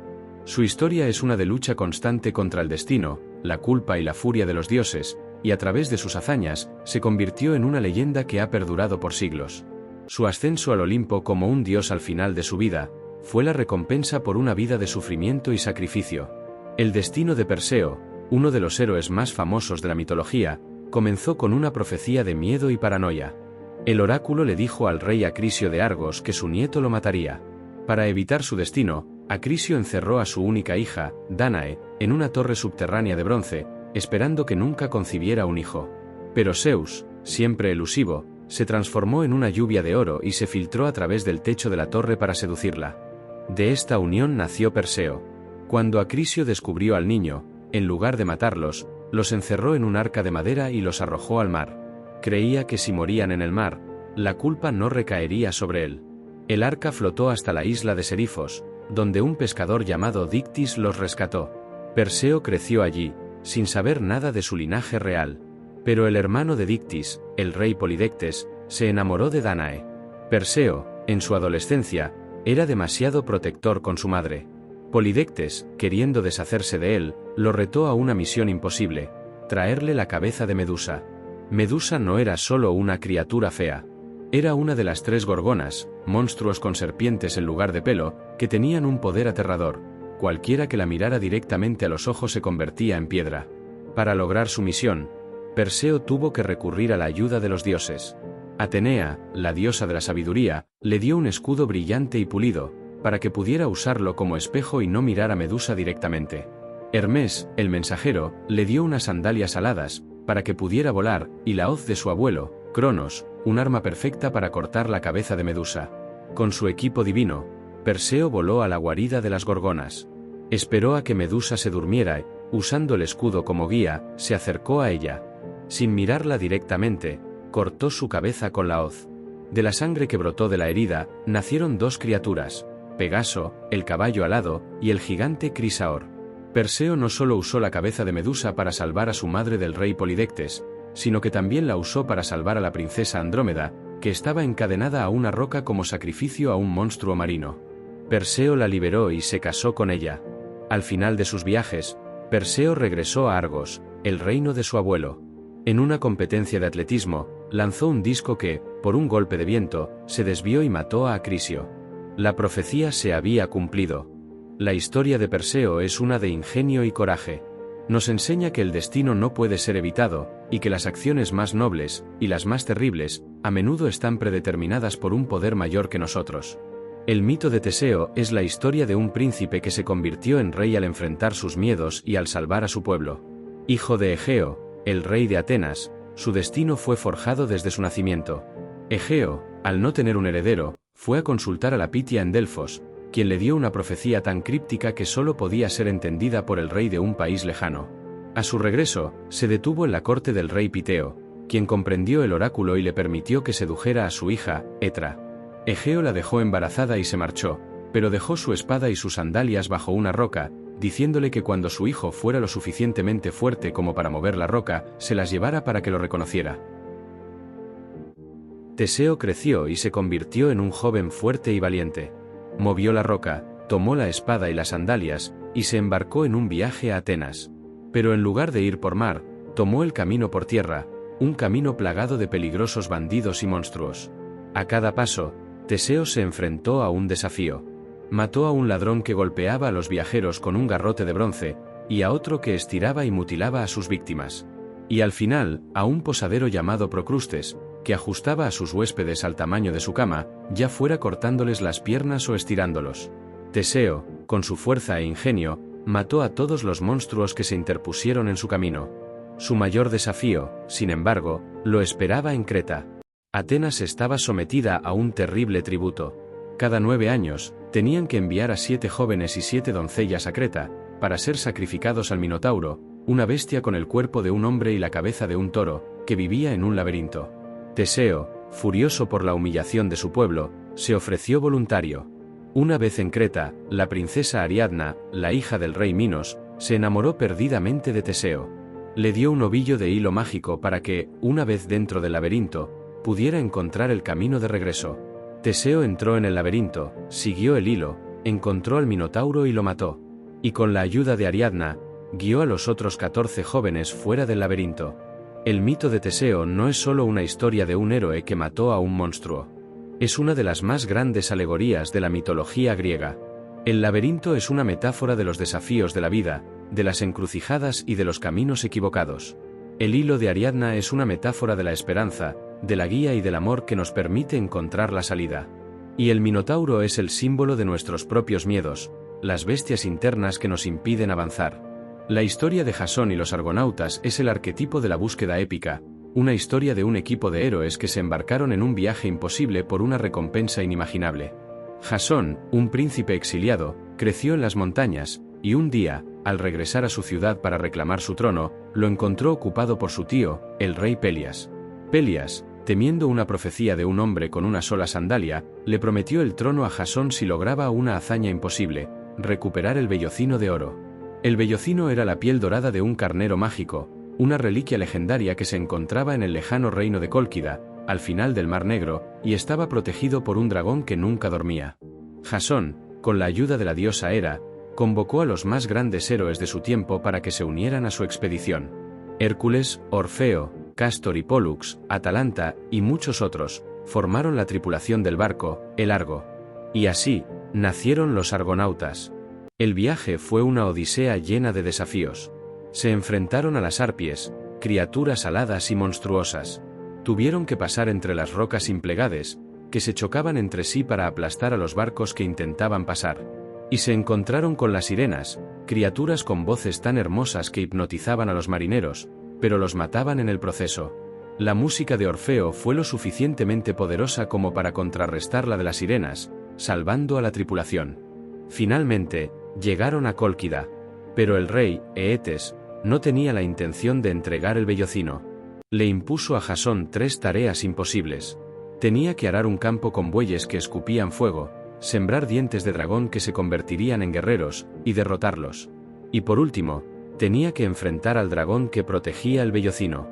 Su historia es una de lucha constante contra el destino, la culpa y la furia de los dioses, y a través de sus hazañas, se convirtió en una leyenda que ha perdurado por siglos. Su ascenso al Olimpo como un dios al final de su vida, fue la recompensa por una vida de sufrimiento y sacrificio. El destino de Perseo, uno de los héroes más famosos de la mitología, comenzó con una profecía de miedo y paranoia. El oráculo le dijo al rey Acrisio de Argos que su nieto lo mataría. Para evitar su destino, Acrisio encerró a su única hija, Dánae, en una torre subterránea de bronce, esperando que nunca concibiera un hijo. Pero Zeus, siempre elusivo, se transformó en una lluvia de oro y se filtró a través del techo de la torre para seducirla. De esta unión nació Perseo. Cuando Acrisio descubrió al niño, en lugar de matarlos, los encerró en un arca de madera y los arrojó al mar. Creía que si morían en el mar, la culpa no recaería sobre él. El arca flotó hasta la isla de Serifos, donde un pescador llamado Dictis los rescató. Perseo creció allí, sin saber nada de su linaje real. Pero el hermano de Dictis, el rey Polidectes, se enamoró de Dánae. Perseo, en su adolescencia, era demasiado protector con su madre. Polidectes, queriendo deshacerse de él, lo retó a una misión imposible: traerle la cabeza de Medusa. Medusa no era solo una criatura fea. Era una de las 3 gorgonas, monstruos con serpientes en lugar de pelo, que tenían un poder aterrador. Cualquiera que la mirara directamente a los ojos se convertía en piedra. Para lograr su misión, Perseo tuvo que recurrir a la ayuda de los dioses. Atenea, la diosa de la sabiduría, le dio un escudo brillante y pulido, para que pudiera usarlo como espejo y no mirar a Medusa directamente. Hermes, el mensajero, le dio unas sandalias aladas, para que pudiera volar, y la hoz de su abuelo, Cronos, un arma perfecta para cortar la cabeza de Medusa. Con su equipo divino, Perseo voló a la guarida de las gorgonas. Esperó a que Medusa se durmiera y, usando el escudo como guía, se acercó a ella. Sin mirarla directamente, cortó su cabeza con la hoz. De la sangre que brotó de la herida, nacieron 2 criaturas, Pegaso, el caballo alado, y el gigante Crisaor. Perseo no solo usó la cabeza de Medusa para salvar a su madre del rey Polidectes, sino que también la usó para salvar a la princesa Andrómeda, que estaba encadenada a una roca como sacrificio a un monstruo marino. Perseo la liberó y se casó con ella. Al final de sus viajes, Perseo regresó a Argos, el reino de su abuelo. En una competencia de atletismo, lanzó un disco que, por un golpe de viento, se desvió y mató a Acrisio. La profecía se había cumplido. La historia de Perseo es una de ingenio y coraje. Nos enseña que el destino no puede ser evitado, y que las acciones más nobles, y las más terribles, a menudo están predeterminadas por un poder mayor que nosotros. El mito de Teseo es la historia de un príncipe que se convirtió en rey al enfrentar sus miedos y al salvar a su pueblo. Hijo de Egeo, el rey de Atenas, su destino fue forjado desde su nacimiento. Egeo, al no tener un heredero, fue a consultar a la Pitia en Delfos, quien le dio una profecía tan críptica que solo podía ser entendida por el rey de un país lejano. A su regreso, se detuvo en la corte del rey Piteo, quien comprendió el oráculo y le permitió que sedujera a su hija, Etra. Egeo la dejó embarazada y se marchó, pero dejó su espada y sus sandalias bajo una roca, diciéndole que cuando su hijo fuera lo suficientemente fuerte como para mover la roca, se las llevara para que lo reconociera. Teseo creció y se convirtió en un joven fuerte y valiente. Movió la roca, tomó la espada y las sandalias, y se embarcó en un viaje a Atenas. Pero en lugar de ir por mar, tomó el camino por tierra, un camino plagado de peligrosos bandidos y monstruos. A cada paso, Teseo se enfrentó a un desafío. Mató a un ladrón que golpeaba a los viajeros con un garrote de bronce, y a otro que estiraba y mutilaba a sus víctimas. Y al final, a un posadero llamado Procrustes, que ajustaba a sus huéspedes al tamaño de su cama, ya fuera cortándoles las piernas o estirándolos. Teseo, con su fuerza e ingenio, mató a todos los monstruos que se interpusieron en su camino. Su mayor desafío, sin embargo, lo esperaba en Creta. Atenas estaba sometida a un terrible tributo. Cada 9 años, tenían que enviar a 7 jóvenes y 7 doncellas a Creta, para ser sacrificados al Minotauro, una bestia con el cuerpo de un hombre y la cabeza de un toro, que vivía en un laberinto. Teseo, furioso por la humillación de su pueblo, se ofreció voluntario. Una vez en Creta, la princesa Ariadna, la hija del rey Minos, se enamoró perdidamente de Teseo. Le dio un ovillo de hilo mágico para que, una vez dentro del laberinto, pudiera encontrar el camino de regreso. Teseo entró en el laberinto, siguió el hilo, encontró al Minotauro y lo mató. Y con la ayuda de Ariadna, guió a los otros 14 jóvenes fuera del laberinto. El mito de Teseo no es solo una historia de un héroe que mató a un monstruo. Es una de las más grandes alegorías de la mitología griega. El laberinto es una metáfora de los desafíos de la vida, de las encrucijadas y de los caminos equivocados. El hilo de Ariadna es una metáfora de la esperanza, de la guía y del amor que nos permite encontrar la salida. Y el Minotauro es el símbolo de nuestros propios miedos, las bestias internas que nos impiden avanzar. La historia de Jasón y los argonautas es el arquetipo de la búsqueda épica, una historia de un equipo de héroes que se embarcaron en un viaje imposible por una recompensa inimaginable. Jasón, un príncipe exiliado, creció en las montañas, y un día, al regresar a su ciudad para reclamar su trono, lo encontró ocupado por su tío, el rey Pelias. Pelias, temiendo una profecía de un hombre con una sola sandalia, le prometió el trono a Jasón si lograba una hazaña imposible, recuperar el vellocino de oro. El vellocino era la piel dorada de un carnero mágico, una reliquia legendaria que se encontraba en el lejano reino de Cólquida, al final del Mar Negro, y estaba protegido por un dragón que nunca dormía. Jasón, con la ayuda de la diosa Hera, convocó a los más grandes héroes de su tiempo para que se unieran a su expedición. Hércules, Orfeo, Cástor y Pólux, Atalanta, y muchos otros, formaron la tripulación del barco, el Argo. Y así, nacieron los argonautas. El viaje fue una odisea llena de desafíos. Se enfrentaron a las arpies, criaturas aladas y monstruosas. Tuvieron que pasar entre las rocas implegades, que se chocaban entre sí para aplastar a los barcos que intentaban pasar. Y se encontraron con las sirenas, criaturas con voces tan hermosas que hipnotizaban a los marineros, pero los mataban en el proceso. La música de Orfeo fue lo suficientemente poderosa como para contrarrestar la de las sirenas, salvando a la tripulación. Finalmente, llegaron a Cólquida. Pero el rey, Eetes, no tenía la intención de entregar el vellocino. Le impuso a Jasón 3 tareas imposibles. Tenía que arar un campo con bueyes que escupían fuego, sembrar dientes de dragón que se convertirían en guerreros, y derrotarlos. Y por último, tenía que enfrentar al dragón que protegía el vellocino.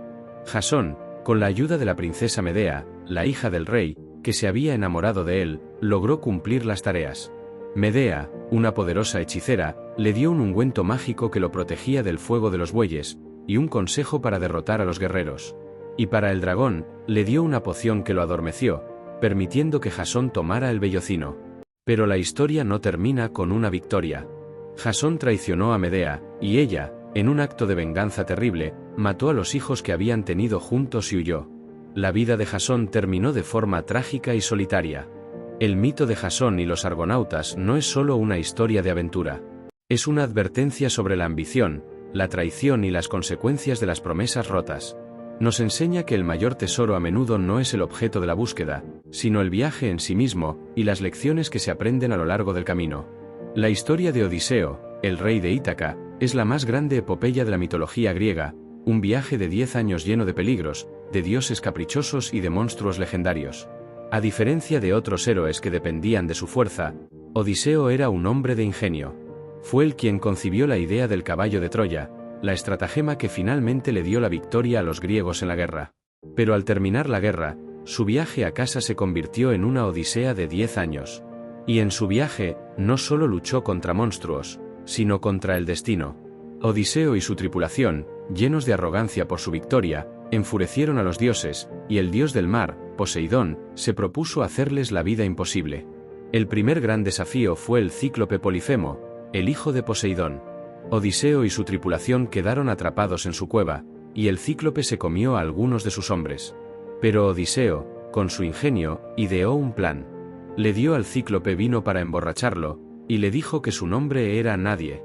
Jasón, con la ayuda de la princesa Medea, la hija del rey, que se había enamorado de él, logró cumplir las tareas. Medea, una poderosa hechicera, le dio un ungüento mágico que lo protegía del fuego de los bueyes, y un consejo para derrotar a los guerreros. Y para el dragón, le dio una poción que lo adormeció, permitiendo que Jasón tomara el vellocino. Pero la historia no termina con una victoria. Jasón traicionó a Medea, y ella, en un acto de venganza terrible, mató a los hijos que habían tenido juntos y huyó. La vida de Jasón terminó de forma trágica y solitaria. El mito de Jasón y los argonautas no es solo una historia de aventura. Es una advertencia sobre la ambición, la traición y las consecuencias de las promesas rotas. Nos enseña que el mayor tesoro a menudo no es el objeto de la búsqueda, sino el viaje en sí mismo, y las lecciones que se aprenden a lo largo del camino. La historia de Odiseo, el rey de Ítaca, es la más grande epopeya de la mitología griega, un viaje de 10 años lleno de peligros, de dioses caprichosos y de monstruos legendarios. A diferencia de otros héroes que dependían de su fuerza, Odiseo era un hombre de ingenio. Fue él quien concibió la idea del caballo de Troya, la estratagema que finalmente le dio la victoria a los griegos en la guerra. Pero al terminar la guerra, su viaje a casa se convirtió en una odisea de 10 años. Y en su viaje, no solo luchó contra monstruos, sino contra el destino. Odiseo y su tripulación, llenos de arrogancia por su victoria, enfurecieron a los dioses, y el dios del mar, Poseidón, se propuso hacerles la vida imposible. El primer gran desafío fue el cíclope Polifemo, el hijo de Poseidón. Odiseo y su tripulación quedaron atrapados en su cueva, y el cíclope se comió a algunos de sus hombres. Pero Odiseo, con su ingenio, ideó un plan. Le dio al cíclope vino para emborracharlo, y le dijo que su nombre era Nadie.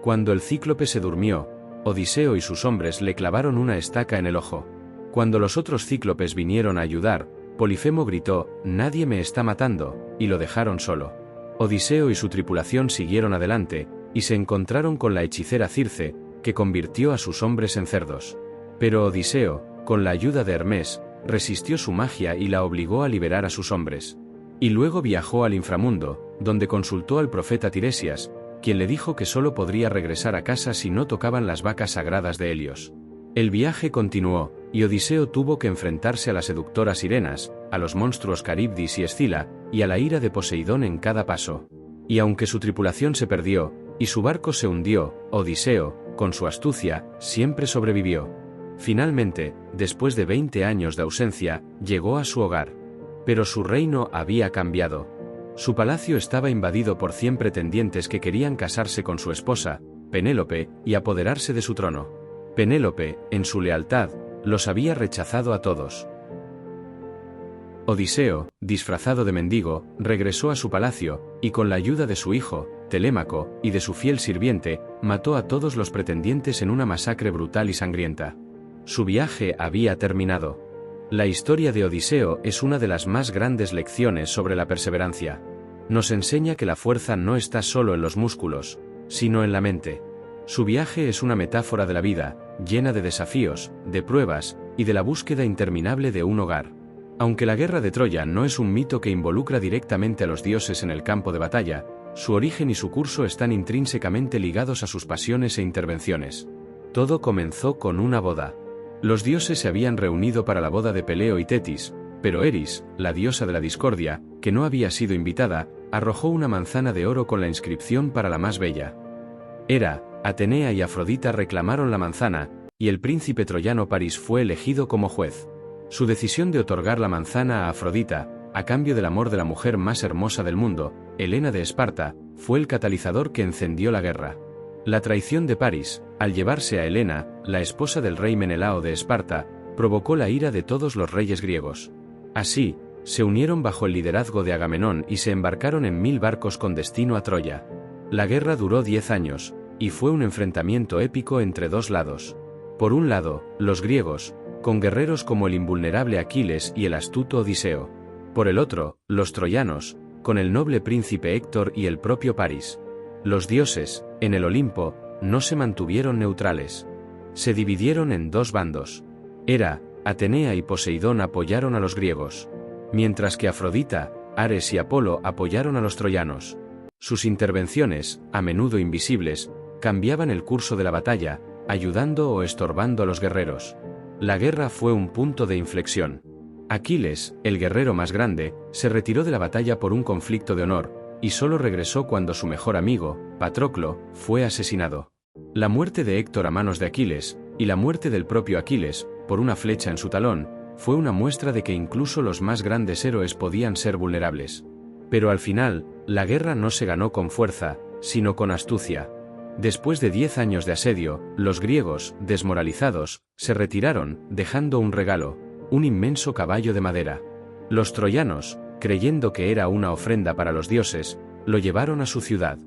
Cuando el cíclope se durmió, Odiseo y sus hombres le clavaron una estaca en el ojo. Cuando los otros cíclopes vinieron a ayudar, Polifemo gritó, «Nadie me está matando», y lo dejaron solo. Odiseo y su tripulación siguieron adelante, y se encontraron con la hechicera Circe, que convirtió a sus hombres en cerdos. Pero Odiseo, con la ayuda de Hermes, resistió su magia y la obligó a liberar a sus hombres. Y luego viajó al inframundo, donde consultó al profeta Tiresias, quien le dijo que solo podría regresar a casa si no tocaban las vacas sagradas de Helios. El viaje continuó, y Odiseo tuvo que enfrentarse a las seductoras sirenas, a los monstruos Caribdis y Escila, y a la ira de Poseidón en cada paso. Y aunque su tripulación se perdió, y su barco se hundió, Odiseo, con su astucia, siempre sobrevivió. Finalmente, después de 20 años de ausencia, llegó a su hogar. Pero su reino había cambiado. Su palacio estaba invadido por 100 pretendientes que querían casarse con su esposa, Penélope, y apoderarse de su trono. Penélope, en su lealtad, los había rechazado a todos. Odiseo, disfrazado de mendigo, regresó a su palacio, y con la ayuda de su hijo, Telémaco, y de su fiel sirviente, mató a todos los pretendientes en una masacre brutal y sangrienta. Su viaje había terminado. La historia de Odiseo es una de las más grandes lecciones sobre la perseverancia. Nos enseña que la fuerza no está solo en los músculos, sino en la mente. Su viaje es una metáfora de la vida, llena de desafíos, de pruebas, y de la búsqueda interminable de un hogar. Aunque la guerra de Troya no es un mito que involucra directamente a los dioses en el campo de batalla, su origen y su curso están intrínsecamente ligados a sus pasiones e intervenciones. Todo comenzó con una boda. Los dioses se habían reunido para la boda de Peleo y Tetis, pero Eris, la diosa de la discordia, que no había sido invitada, arrojó una manzana de oro con la inscripción para la más bella. Hera, Atenea y Afrodita reclamaron la manzana, y el príncipe troyano París fue elegido como juez. Su decisión de otorgar la manzana a Afrodita, a cambio del amor de la mujer más hermosa del mundo, Helena de Esparta, fue el catalizador que encendió la guerra. La traición de Paris, al llevarse a Helena, la esposa del rey Menelao de Esparta, provocó la ira de todos los reyes griegos. Así, se unieron bajo el liderazgo de Agamenón y se embarcaron en 1000 barcos con destino a Troya. La guerra duró 10 años, y fue un enfrentamiento épico entre dos lados. Por un lado, los griegos, con guerreros como el invulnerable Aquiles y el astuto Odiseo. Por el otro, los troyanos, con el noble príncipe Héctor y el propio Paris. Los dioses, en el Olimpo, no se mantuvieron neutrales. Se dividieron en dos bandos. Hera, Atenea y Poseidón apoyaron a los griegos, mientras que Afrodita, Ares y Apolo apoyaron a los troyanos. Sus intervenciones, a menudo invisibles, cambiaban el curso de la batalla, ayudando o estorbando a los guerreros. La guerra fue un punto de inflexión. Aquiles, el guerrero más grande, se retiró de la batalla por un conflicto de honor, y solo regresó cuando su mejor amigo, Patroclo, fue asesinado. La muerte de Héctor a manos de Aquiles, y la muerte del propio Aquiles, por una flecha en su talón, fue una muestra de que incluso los más grandes héroes podían ser vulnerables. Pero al final, la guerra no se ganó con fuerza, sino con astucia. Después de 10 años de asedio, los griegos, desmoralizados, se retiraron, dejando un regalo, un inmenso caballo de madera. Los troyanos, creyendo que era una ofrenda para los dioses, lo llevaron a su ciudad.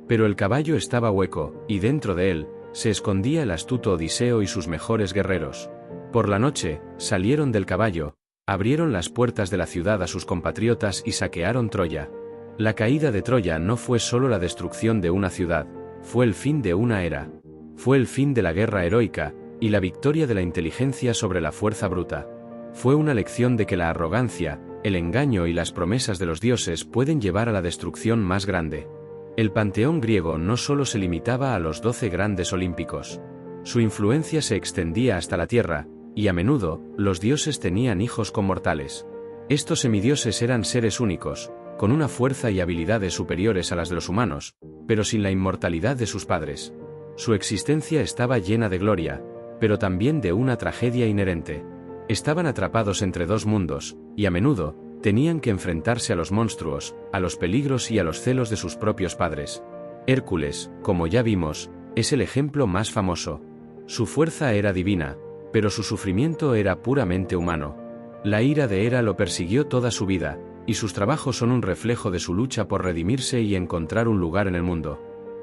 Pero el caballo estaba hueco, y dentro de él, se escondía el astuto Odiseo y sus mejores guerreros. Por la noche, salieron del caballo, abrieron las puertas de la ciudad a sus compatriotas y saquearon Troya. La caída de Troya no fue solo la destrucción de una ciudad, fue el fin de una era. Fue el fin de la guerra heroica, y la victoria de la inteligencia sobre la fuerza bruta. Fue una lección de que la arrogancia, el engaño y las promesas de los dioses pueden llevar a la destrucción más grande. El panteón griego no solo se limitaba a los 12 grandes olímpicos. Su influencia se extendía hasta la tierra, y a menudo, los dioses tenían hijos con mortales. Estos semidioses eran seres únicos, con una fuerza y habilidades superiores a las de los humanos, pero sin la inmortalidad de sus padres. Su existencia estaba llena de gloria, pero también de una tragedia inherente. Estaban atrapados entre dos mundos, y a menudo, tenían que enfrentarse a los monstruos, a los peligros y a los celos de sus propios padres. Hércules, como ya vimos, es el ejemplo más famoso. Su fuerza era divina, pero su sufrimiento era puramente humano. La ira de Hera lo persiguió toda su vida, y sus trabajos son un reflejo de su lucha por redimirse y encontrar un lugar en el mundo.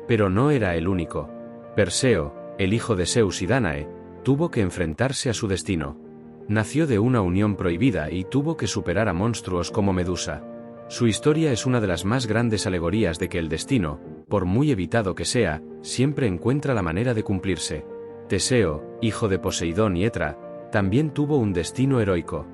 Pero no era el único. Perseo, el hijo de Zeus y Dánae, tuvo que enfrentarse a su destino. Nació de una unión prohibida y tuvo que superar a monstruos como Medusa. Su historia es una de las más grandes alegorías de que el destino, por muy evitado que sea, siempre encuentra la manera de cumplirse. Teseo, hijo de Poseidón y Etra, también tuvo un destino heroico.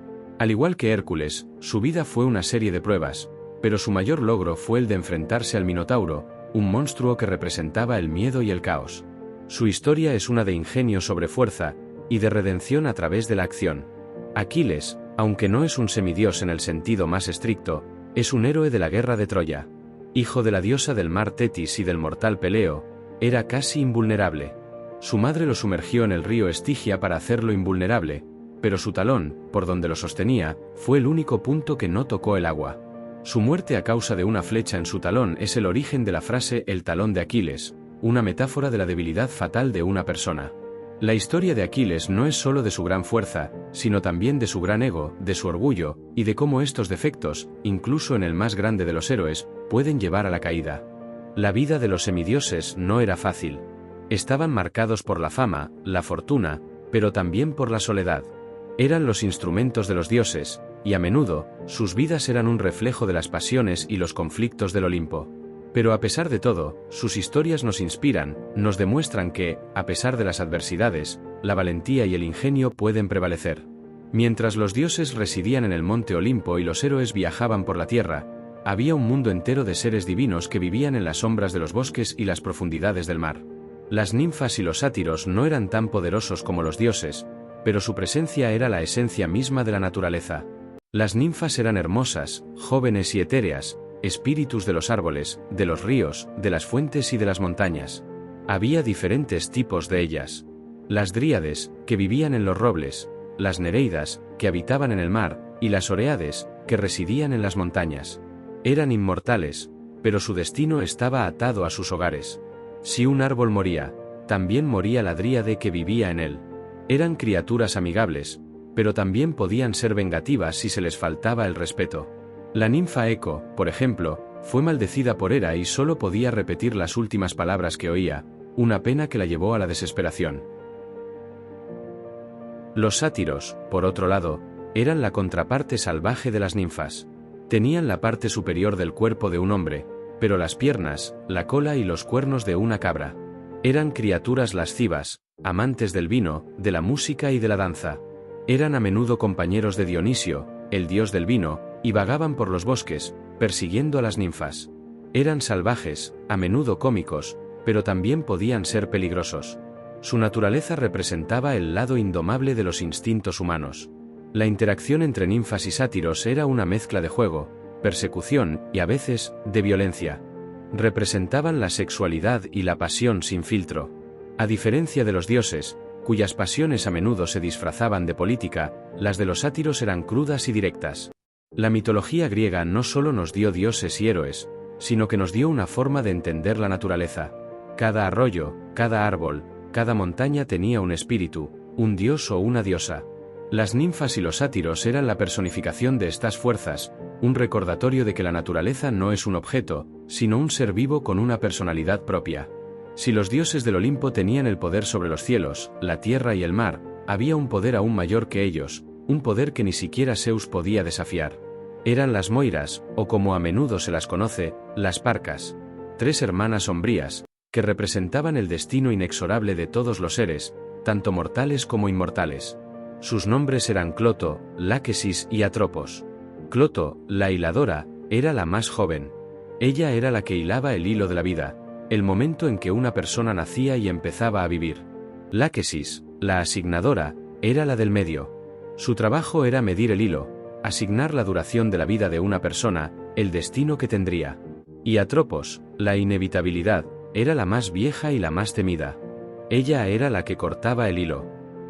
Al igual que Hércules, su vida fue una serie de pruebas, pero su mayor logro fue el de enfrentarse al Minotauro, un monstruo que representaba el miedo y el caos. Su historia es una de ingenio sobre fuerza, y de redención a través de la acción. Aquiles, aunque no es un semidios en el sentido más estricto, es un héroe de la guerra de Troya. Hijo de la diosa del mar Tetis y del mortal Peleo, era casi invulnerable. Su madre lo sumergió en el río Estigia para hacerlo invulnerable, pero su talón, por donde lo sostenía, fue el único punto que no tocó el agua. Su muerte a causa de una flecha en su talón es el origen de la frase «el talón de Aquiles», una metáfora de la debilidad fatal de una persona. La historia de Aquiles no es solo de su gran fuerza, sino también de su gran ego, de su orgullo, y de cómo estos defectos, incluso en el más grande de los héroes, pueden llevar a la caída. La vida de los semidioses no era fácil. Estaban marcados por la fama, la fortuna, pero también por la soledad. Eran los instrumentos de los dioses, y a menudo, sus vidas eran un reflejo de las pasiones y los conflictos del Olimpo. Pero a pesar de todo, sus historias nos inspiran, nos demuestran que, a pesar de las adversidades, la valentía y el ingenio pueden prevalecer. Mientras los dioses residían en el monte Olimpo y los héroes viajaban por la tierra, había un mundo entero de seres divinos que vivían en las sombras de los bosques y las profundidades del mar. Las ninfas y los sátiros no eran tan poderosos como los dioses, pero su presencia era la esencia misma de la naturaleza. Las ninfas eran hermosas, jóvenes y etéreas, espíritus de los árboles, de los ríos, de las fuentes y de las montañas. Había diferentes tipos de ellas. Las dríades, que vivían en los robles, las nereidas, que habitaban en el mar, y las oreades, que residían en las montañas. Eran inmortales, pero su destino estaba atado a sus hogares. Si un árbol moría, también moría la dríade que vivía en él. Eran criaturas amigables, pero también podían ser vengativas si se les faltaba el respeto. La ninfa Eco, por ejemplo, fue maldecida por Hera y solo podía repetir las últimas palabras que oía, una pena que la llevó a la desesperación. Los sátiros, por otro lado, eran la contraparte salvaje de las ninfas. Tenían la parte superior del cuerpo de un hombre, pero las piernas, la cola y los cuernos de una cabra. Eran criaturas lascivas, amantes del vino, de la música y de la danza. Eran a menudo compañeros de Dionisio, el dios del vino, y vagaban por los bosques, persiguiendo a las ninfas. Eran salvajes, a menudo cómicos, pero también podían ser peligrosos. Su naturaleza representaba el lado indomable de los instintos humanos. La interacción entre ninfas y sátiros era una mezcla de juego, persecución y a veces, de violencia. Representaban la sexualidad y la pasión sin filtro. A diferencia de los dioses, cuyas pasiones a menudo se disfrazaban de política, las de los sátiros eran crudas y directas. La mitología griega no solo nos dio dioses y héroes, sino que nos dio una forma de entender la naturaleza. Cada arroyo, cada árbol, cada montaña tenía un espíritu, un dios o una diosa. Las ninfas y los sátiros eran la personificación de estas fuerzas, un recordatorio de que la naturaleza no es un objeto, sino un ser vivo con una personalidad propia. Si los dioses del Olimpo tenían el poder sobre los cielos, la tierra y el mar, había un poder aún mayor que ellos, un poder que ni siquiera Zeus podía desafiar. Eran las Moiras, o como a menudo se las conoce, las Parcas, 3 hermanas sombrías, que representaban el destino inexorable de todos los seres, tanto mortales como inmortales. Sus nombres eran Cloto, Láquesis y Atropos. Cloto, la hiladora, era la más joven. Ella era la que hilaba el hilo de la vida, el momento en que una persona nacía y empezaba a vivir. Láquesis, la asignadora, era la del medio. Su trabajo era medir el hilo, asignar la duración de la vida de una persona, el destino que tendría. Y Atropos, la inevitabilidad, era la más vieja y la más temida. Ella era la que cortaba el hilo.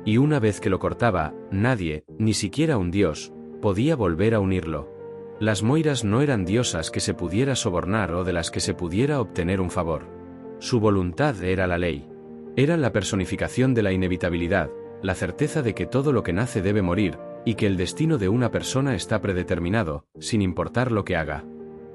Y una vez que lo cortaba, nadie, ni siquiera un dios, podía volver a unirlo. Las Moiras no eran diosas que se pudiera sobornar o de las que se pudiera obtener un favor. Su voluntad era la ley. Eran la personificación de la inevitabilidad, la certeza de que todo lo que nace debe morir, y que el destino de una persona está predeterminado, sin importar lo que haga.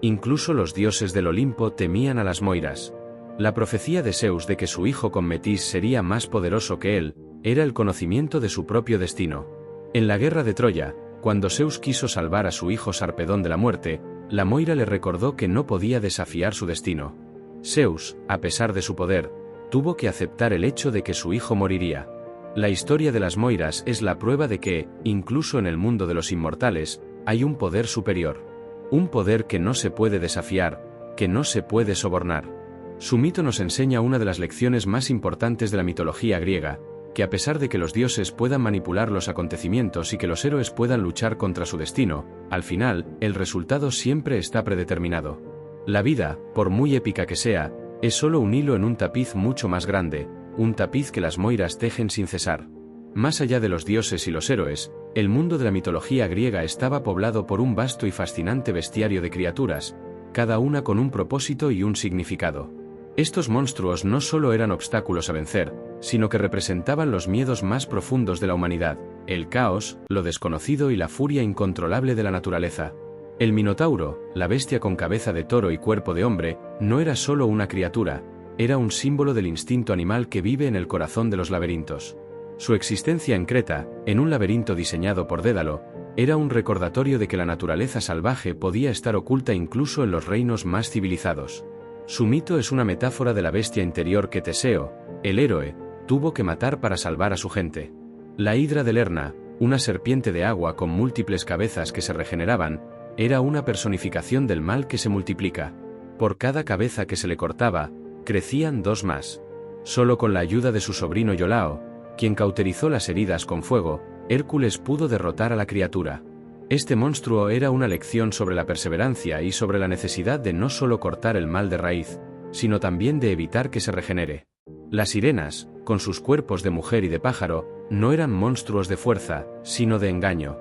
Incluso los dioses del Olimpo temían a las Moiras. La profecía de Zeus de que su hijo con Metis sería más poderoso que él, era el conocimiento de su propio destino. En la guerra de Troya, cuando Zeus quiso salvar a su hijo Sarpedón de la muerte, la Moira le recordó que no podía desafiar su destino. Zeus, a pesar de su poder, tuvo que aceptar el hecho de que su hijo moriría. La historia de las Moiras es la prueba de que, incluso en el mundo de los inmortales, hay un poder superior. Un poder que no se puede desafiar, que no se puede sobornar. Su mito nos enseña una de las lecciones más importantes de la mitología griega, que a pesar de que los dioses puedan manipular los acontecimientos y que los héroes puedan luchar contra su destino, al final, el resultado siempre está predeterminado. La vida, por muy épica que sea, es solo un hilo en un tapiz mucho más grande, un tapiz que las Moiras tejen sin cesar. Más allá de los dioses y los héroes, el mundo de la mitología griega estaba poblado por un vasto y fascinante bestiario de criaturas, cada una con un propósito y un significado. Estos monstruos no solo eran obstáculos a vencer, sino que representaban los miedos más profundos de la humanidad, el caos, lo desconocido y la furia incontrolable de la naturaleza. El Minotauro, la bestia con cabeza de toro y cuerpo de hombre, no era solo una criatura, era un símbolo del instinto animal que vive en el corazón de los laberintos. Su existencia en Creta, en un laberinto diseñado por Dédalo, era un recordatorio de que la naturaleza salvaje podía estar oculta incluso en los reinos más civilizados. Su mito es una metáfora de la bestia interior que Teseo, el héroe, tuvo que matar para salvar a su gente. La hidra de Lerna, una serpiente de agua con múltiples cabezas que se regeneraban, era una personificación del mal que se multiplica. Por cada cabeza que se le cortaba, crecían 2 más. Solo con la ayuda de su sobrino Iolao, quien cauterizó las heridas con fuego, Hércules pudo derrotar a la criatura. Este monstruo era una lección sobre la perseverancia y sobre la necesidad de no solo cortar el mal de raíz, sino también de evitar que se regenere. Las sirenas, con sus cuerpos de mujer y de pájaro, No eran monstruos de fuerza, sino de engaño.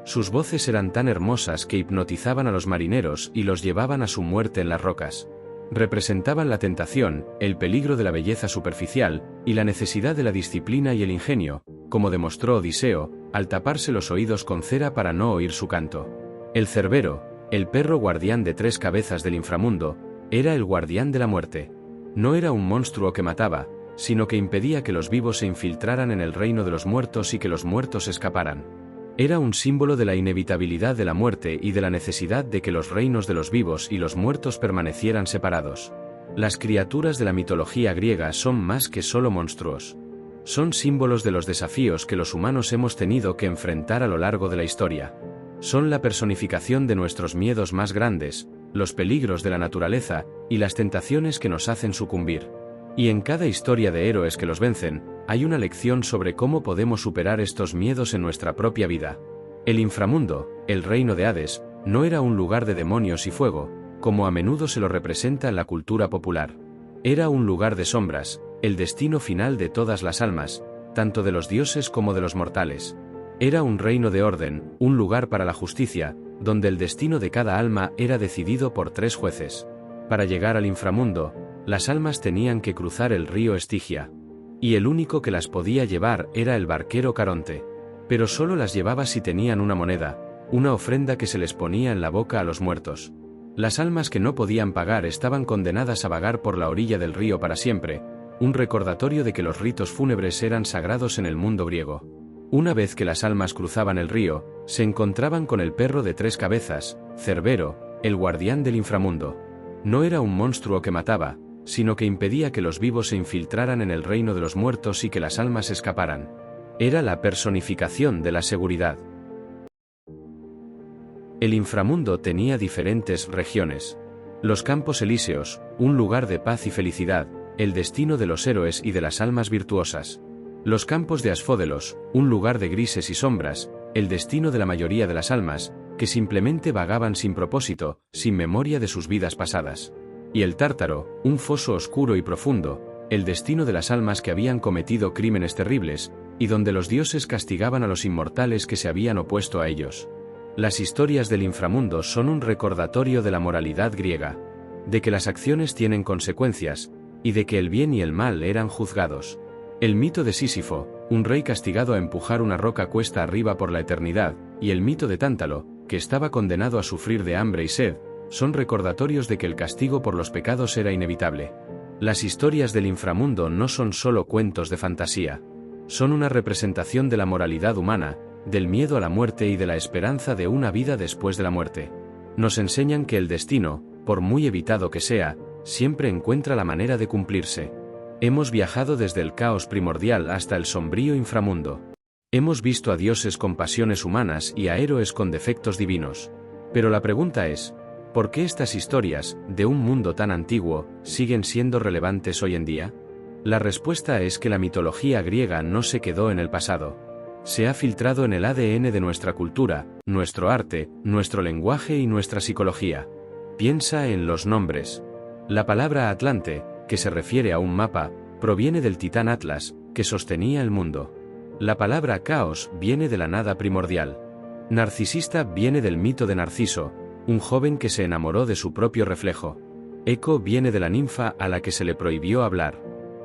Sus voces eran tan hermosas que hipnotizaban a los marineros y los llevaban a su muerte en las rocas. Representaban la tentación, el peligro de la belleza superficial, y la necesidad de la disciplina y el ingenio, como demostró Odiseo, al taparse los oídos con cera para no oír su canto. El Cerbero, el perro guardián de 3 cabezas del inframundo, era el guardián de la muerte. No era un monstruo que mataba, sino que impedía que los vivos se infiltraran en el reino de los muertos y que los muertos escaparan. Era un símbolo de la inevitabilidad de la muerte y de la necesidad de que los reinos de los vivos y los muertos permanecieran separados. Las criaturas de la mitología griega son más que solo monstruos. Son símbolos de los desafíos que los humanos hemos tenido que enfrentar a lo largo de la historia. Son la personificación de nuestros miedos más grandes, los peligros de la naturaleza y las tentaciones que nos hacen sucumbir. Y en cada historia de héroes que los vencen, hay una lección sobre cómo podemos superar estos miedos en nuestra propia vida. El inframundo, el reino de Hades, no era un lugar de demonios y fuego, como a menudo se lo representa en la cultura popular. Era un lugar de sombras, el destino final de todas las almas, tanto de los dioses como de los mortales. Era un reino de orden, un lugar para la justicia, donde el destino de cada alma era decidido por 3 jueces. Para llegar al inframundo, las almas tenían que cruzar el río Estigia. Y el único que las podía llevar era el barquero Caronte. Pero solo las llevaba si tenían una moneda, una ofrenda que se les ponía en la boca a los muertos. Las almas que no podían pagar estaban condenadas a vagar por la orilla del río para siempre, un recordatorio de que los ritos fúnebres eran sagrados en el mundo griego. Una vez que las almas cruzaban el río, se encontraban con el perro de 3 cabezas, Cerbero, el guardián del inframundo. No era un monstruo que mataba, sino que impedía que los vivos se infiltraran en el reino de los muertos y que las almas escaparan. Era la personificación de la seguridad. El inframundo tenía diferentes regiones. Los Campos Elíseos, un lugar de paz y felicidad, el destino de los héroes y de las almas virtuosas. Los Campos de Asfódelos, un lugar de grises y sombras, el destino de la mayoría de las almas, que simplemente vagaban sin propósito, sin memoria de sus vidas pasadas. Y el Tártaro, un foso oscuro y profundo, el destino de las almas que habían cometido crímenes terribles, y donde los dioses castigaban a los inmortales que se habían opuesto a ellos. Las historias del inframundo son un recordatorio de la moralidad griega, de que las acciones tienen consecuencias, y de que el bien y el mal eran juzgados. El mito de Sísifo, un rey castigado a empujar una roca cuesta arriba por la eternidad, y el mito de Tántalo, que estaba condenado a sufrir de hambre y sed, son recordatorios de que el castigo por los pecados era inevitable. Las historias del inframundo no son solo cuentos de fantasía. Son una representación de la moralidad humana, del miedo a la muerte y de la esperanza de una vida después de la muerte. Nos enseñan que el destino, por muy evitado que sea, siempre encuentra la manera de cumplirse. Hemos viajado desde el caos primordial hasta el sombrío inframundo. Hemos visto a dioses con pasiones humanas y a héroes con defectos divinos. Pero la pregunta es, ¿por qué estas historias, de un mundo tan antiguo, siguen siendo relevantes hoy en día? La respuesta es que la mitología griega no se quedó en el pasado. Se ha filtrado en el ADN de nuestra cultura, nuestro arte, nuestro lenguaje y nuestra psicología. Piensa en los nombres. La palabra Atlante, que se refiere a un mapa, proviene del titán Atlas, que sostenía el mundo. La palabra caos viene de la nada primordial. Narcisista viene del mito de Narciso, un joven que se enamoró de su propio reflejo. Eco viene de la ninfa a la que se le prohibió hablar.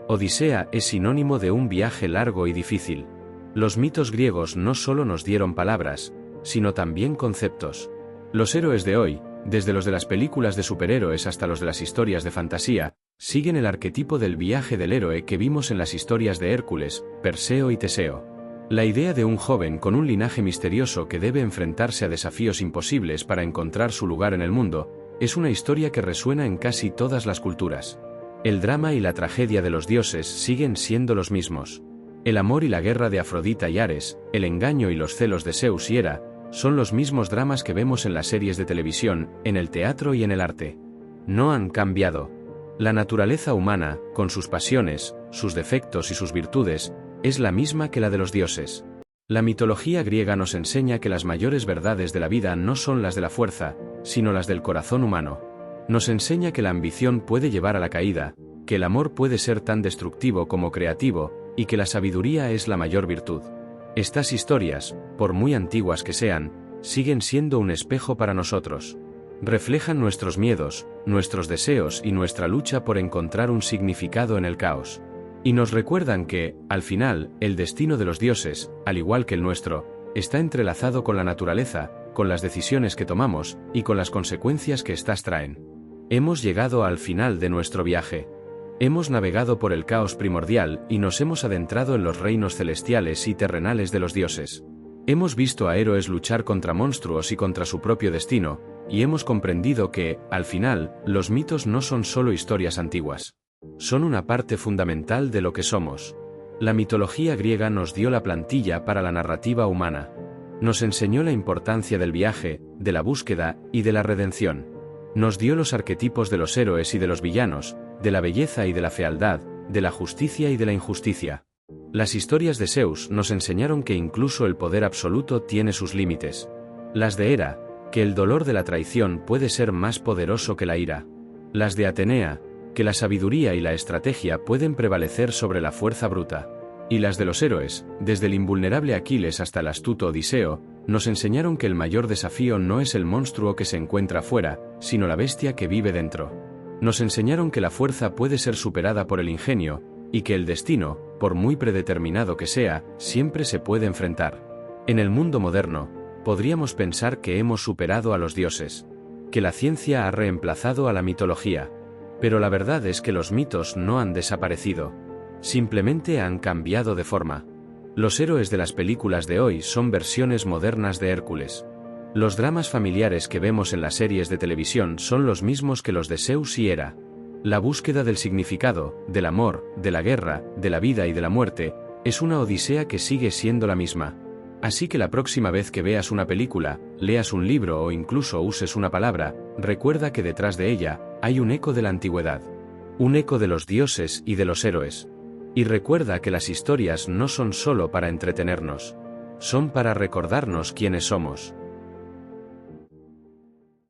Odisea es sinónimo de un viaje largo y difícil. Los mitos griegos no solo nos dieron palabras, sino también conceptos. Los héroes de hoy, desde los de las películas de superhéroes hasta los de las historias de fantasía, siguen el arquetipo del viaje del héroe que vimos en las historias de Hércules, Perseo y Teseo. La idea de un joven con un linaje misterioso que debe enfrentarse a desafíos imposibles para encontrar su lugar en el mundo, es una historia que resuena en casi todas las culturas. El drama y la tragedia de los dioses siguen siendo los mismos. El amor y la guerra de Afrodita y Ares, el engaño y los celos de Zeus y Hera, son los mismos dramas que vemos en las series de televisión, en el teatro y en el arte. No han cambiado. La naturaleza humana, con sus pasiones, sus defectos y sus virtudes, es la misma que la de los dioses. La mitología griega nos enseña que las mayores verdades de la vida no son las de la fuerza, sino las del corazón humano. Nos enseña que la ambición puede llevar a la caída, que el amor puede ser tan destructivo como creativo, y que la sabiduría es la mayor virtud. Estas historias, por muy antiguas que sean, siguen siendo un espejo para nosotros. Reflejan nuestros miedos, nuestros deseos y nuestra lucha por encontrar un significado en el caos. Y nos recuerdan que, al final, el destino de los dioses, al igual que el nuestro, está entrelazado con la naturaleza, con las decisiones que tomamos y con las consecuencias que éstas traen. Hemos llegado al final de nuestro viaje. Hemos navegado por el caos primordial y nos hemos adentrado en los reinos celestiales y terrenales de los dioses. Hemos visto a héroes luchar contra monstruos y contra su propio destino, y hemos comprendido que, al final, los mitos no son solo historias antiguas. Son una parte fundamental de lo que somos. La mitología griega nos dio la plantilla para la narrativa humana. Nos enseñó la importancia del viaje, de la búsqueda y de la redención. Nos dio los arquetipos de los héroes y de los villanos, de la belleza y de la fealdad, de la justicia y de la injusticia. Las historias de Zeus nos enseñaron que incluso el poder absoluto tiene sus límites. Las de Hera, que el dolor de la traición puede ser más poderoso que la ira. Las de Atenea, que la sabiduría y la estrategia pueden prevalecer sobre la fuerza bruta. Y las de los héroes, desde el invulnerable Aquiles hasta el astuto Odiseo, nos enseñaron que el mayor desafío no es el monstruo que se encuentra fuera, sino la bestia que vive dentro. Nos enseñaron que la fuerza puede ser superada por el ingenio, y que el destino, por muy predeterminado que sea, siempre se puede enfrentar. En el mundo moderno, podríamos pensar que hemos superado a los dioses, que la ciencia ha reemplazado a la mitología. Pero la verdad es que los mitos no han desaparecido. Simplemente han cambiado de forma. Los héroes de las películas de hoy son versiones modernas de Hércules. Los dramas familiares que vemos en las series de televisión son los mismos que los de Zeus y Hera. La búsqueda del significado, del amor, de la guerra, de la vida y de la muerte, es una odisea que sigue siendo la misma. Así que la próxima vez que veas una película, leas un libro o incluso uses una palabra, recuerda que detrás de ella hay un eco de la antigüedad. Un eco de los dioses y de los héroes. Y recuerda que las historias no son solo para entretenernos. Son para recordarnos quiénes somos.